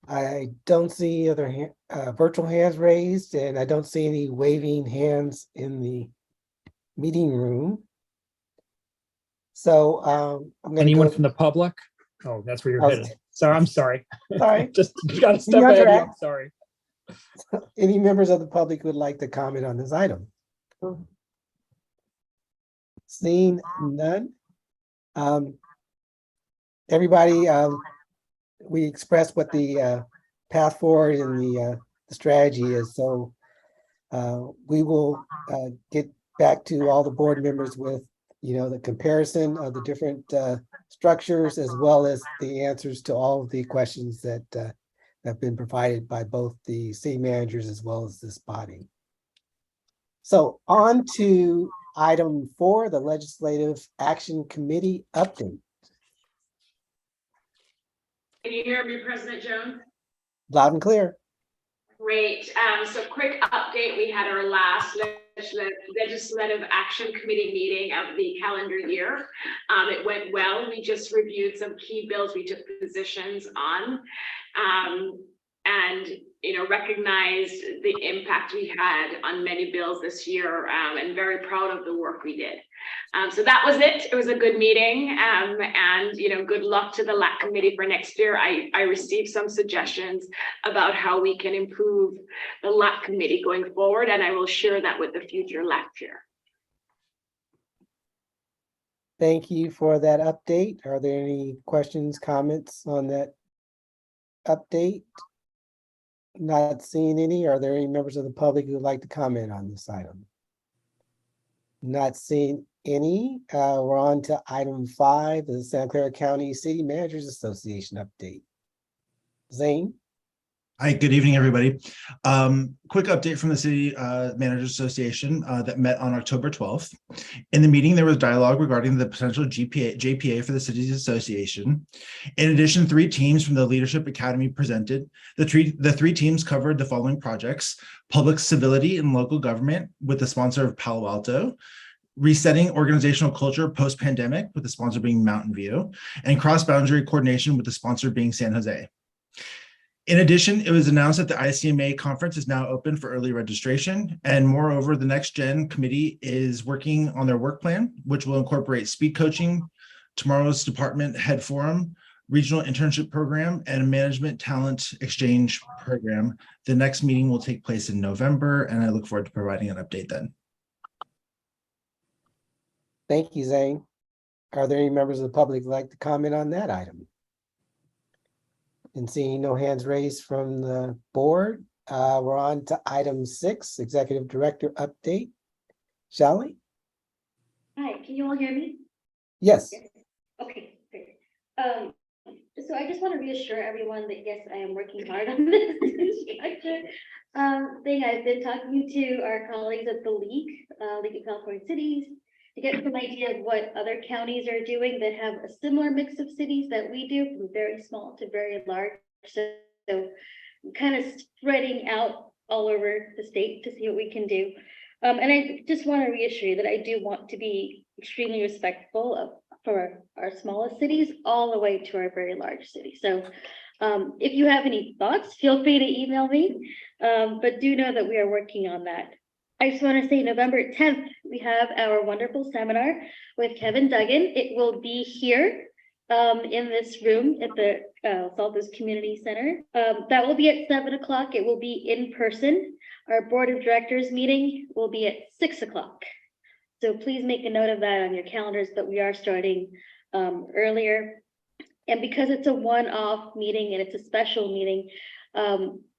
Speaker 5: I don't see other virtual hands raised, and I don't see any waving hands in the meeting room. So I'm going to
Speaker 14: Anyone from the public? Oh, that's where you're headed. Sorry, I'm sorry.
Speaker 5: Sorry.
Speaker 14: Just got to step ahead. I'm sorry.
Speaker 5: Any members of the public who would like to comment on this item? Seeing none. Everybody, we expressed what the path forward and the strategy is. So we will get back to all the board members with, the comparison of the different structures, as well as the answers to all of the questions that have been provided by both the city managers as well as this body. So on to item 4, the Legislative Action Committee update.
Speaker 10: Can you hear me, President Jones?
Speaker 5: Loud and clear.
Speaker 10: Great. So quick update. We had our last Legislative Action Committee meeting of the calendar year. It went well. We just reviewed some key bills we took positions on, and recognized the impact we had on many bills this year, and very proud of the work we did. So that was it. It was a good meeting, and good luck to the LAC committee for next year. I received some suggestions about how we can improve the LAC committee going forward, and I will share that with the future LAC chair.
Speaker 5: Thank you for that update. Are there any questions, comments on that update? Not seeing any. Are there any members of the public who would like to comment on this item? Not seeing any. We're on to item 5, the Santa Clara County City Managers Association update. Zane?
Speaker 19: Hi, good evening, everybody. Quick update from the City Managers Association that met on October 12th. In the meeting, there was dialogue regarding the potential JPA for the Cities Association. In addition, 3 teams from the Leadership Academy presented. The three teams covered the following projects: public civility and local government with the sponsor of Palo Alto, resetting organizational culture post-pandemic with the sponsor being Mountain View, and cross-boundary coordination with the sponsor being San Jose. In addition, it was announced that the ICMA conference is now open for early registration. And moreover, the Next Gen committee is working on their work plan, which will incorporate speed coaching, tomorrow's department head forum, regional internship program, and a management talent exchange program. The next meeting will take place in November, and I look forward to providing an update then.
Speaker 5: Thank you, Zane. Are there any members of the public who would like to comment on that item? And seeing no hands raised from the board, we're on to item 6, Executive Director update. Shally?
Speaker 17: Hi, can you all hear me?
Speaker 5: Yes.
Speaker 17: Okay, great. So I just want to reassure everyone that yes, I am working hard on this structure thing. I've been talking to our colleagues at the League of California Cities, to get some idea of what other counties are doing that have a similar mix of cities that we do, from very small to very large. So kind of spreading out all over the state to see what we can do. And I just want to reassure you that I do want to be extremely respectful of for our smallest cities all the way to our very large cities. So if you have any thoughts, feel free to email me, but do know that we are working on that. I just want to say November 10th, we have our wonderful seminar with Kevin Duggan. It will be here in this room at the Saltos Community Center. That will be at 7 o'clock. It will be in person. Our board of directors meeting will be at 6 o'clock. So please make a note of that on your calendars, but we are starting earlier. And because it's a one-off meeting and it's a special meeting,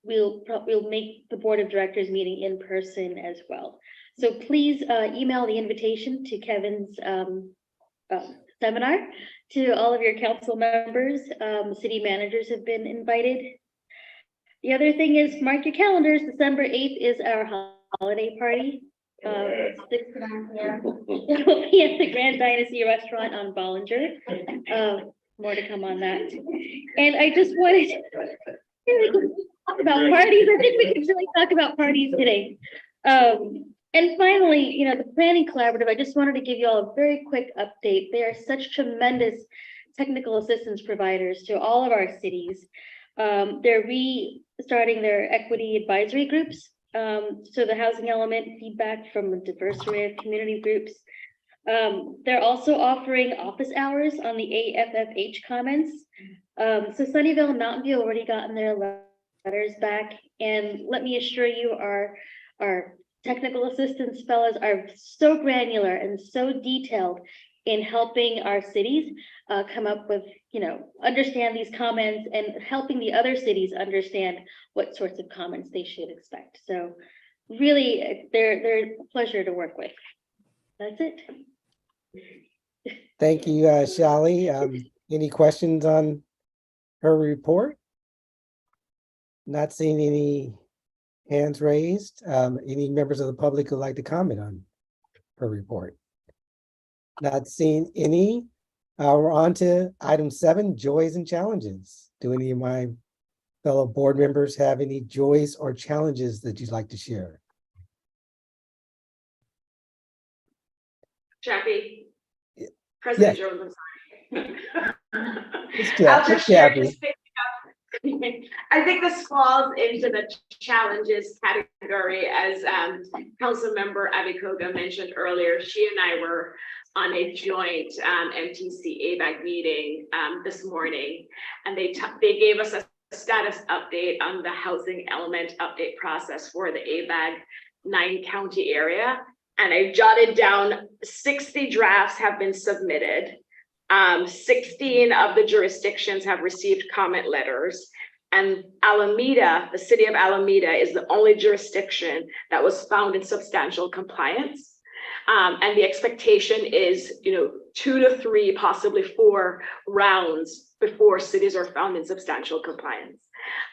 Speaker 17: we'll make the board of directors meeting in person as well. So please email the invitation to Kevin's seminar to all of your council members. City managers have been invited. The other thing is, mark your calendars. December 8th is our holiday party. It will be at the Grand Dynasty Restaurant on Bollinger. More to come on that. And I just wanted to talk about parties. I think we can really talk about parties today. And finally, the Planning Collaborative, I just wanted to give you all a very quick update. They are such tremendous technical assistance providers to all of our cities. They're restarting their equity advisory groups. So the housing element, feedback from a diverse array of community groups. They're also offering office hours on the AFFH comments. So Sunnyvale and Mountain View already gotten their letters back. And let me assure you, our technical assistance fellows are so granular and so detailed in helping our cities come up with, understand these comments and helping the other cities understand what sorts of comments they should expect. So really, they're a pleasure to work with. That's it.
Speaker 5: Thank you, Shally. Any questions on her report? Not seeing any hands raised. Any members of the public who'd like to comment on her report? Not seeing any. We're on to item 7, joys and challenges. Do any of my fellow board members have any joys or challenges that you'd like to share?
Speaker 10: Chappie. President Jones, I'm sorry.
Speaker 5: I'll just share.
Speaker 10: I think this falls into the challenges category, as Councilmember Abikoga mentioned earlier. She and I were on a joint MTC ABAG meeting this morning, and they gave us a status update on the housing element update process for the ABAG 9-county area. And I jotted down 60 drafts have been submitted. 16 of the jurisdictions have received comment letters. And Alameda, the city of Alameda, is the only jurisdiction that was found in substantial compliance. And the expectation is, 2 to 3, possibly 4 rounds before cities are found in substantial compliance.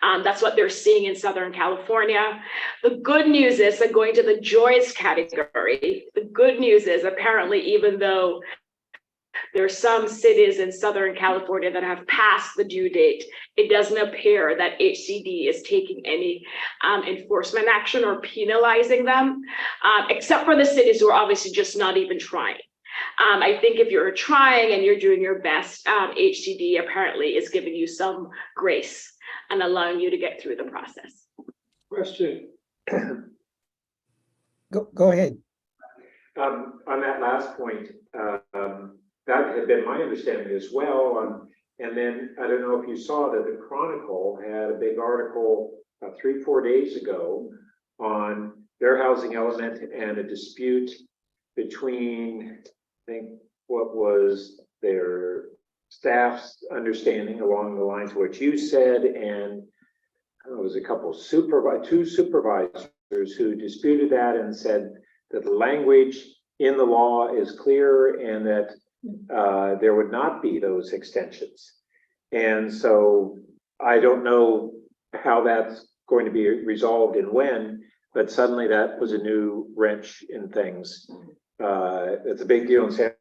Speaker 10: That's what they're seeing in Southern California. The good news is, that going to the joys category, the good news is apparently, even though there are some cities in Southern California that have passed the due date, it doesn't appear that HCD is taking any enforcement action or penalizing them, except for the cities who are obviously just not even trying. I think if you're trying and you're doing your best, HCD apparently is giving you some grace and allowing you to get through the process.
Speaker 1: Question.
Speaker 5: Go ahead.
Speaker 1: On that last point, that had been my understanding as well. And then I don't know if you saw that the Chronicle had a big article 3-4 days ago on their housing element and a dispute between, I think, what was their staff's understanding along the lines of what you said, and there was a couple two supervisors who disputed that and said that the language in the law is clear and that there would not be those extensions. And so I don't know how that's going to be resolved and when, but suddenly that was a new wrench in things. It's a big deal in San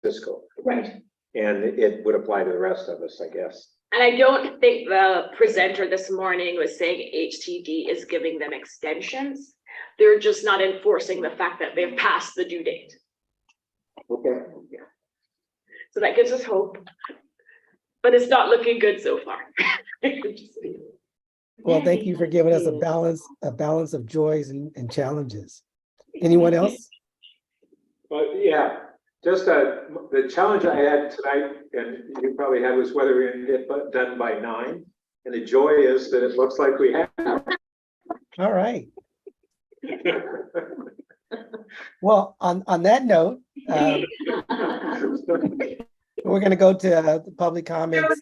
Speaker 1: Francisco.
Speaker 10: Right.
Speaker 1: And it would apply to the rest of us, I guess.
Speaker 10: And I don't think the presenter this morning was saying HTD is giving them extensions. They're just not enforcing the fact that they've passed the due date.
Speaker 1: Okay.
Speaker 10: So that gives us hope. But it's not looking good so far.
Speaker 5: Well, thank you for giving us a balance of joys and challenges. Anyone else?
Speaker 1: But yeah, just the challenge I had tonight, and you probably had, was whether we're gonna get done by 9. And the joy is that it looks like we have.
Speaker 5: All right. Well, on that note, we're going to go to the public comments.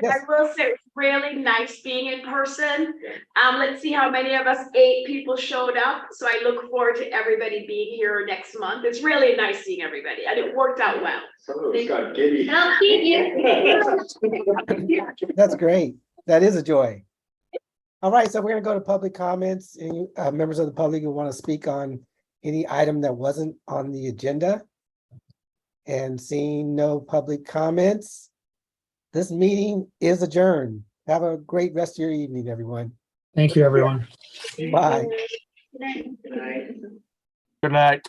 Speaker 10: I will say it's really nice being in person. Let's see how many of us, 8 people showed up. So I look forward to everybody being here next month. It's really nice seeing everybody and it worked out well.
Speaker 1: Some of us got giddy.
Speaker 10: I'll keep you.
Speaker 5: That's great. That is a joy. All right, so we're going to go to public comments. Any members of the public who want to speak on any item that wasn't on the agenda? And seeing no public comments, this meeting is adjourned. Have a great rest of your evening, everyone.
Speaker 14: Thank you, everyone.
Speaker 5: Bye.
Speaker 10: Good night.
Speaker 18: Good night.
Speaker 5: Good night.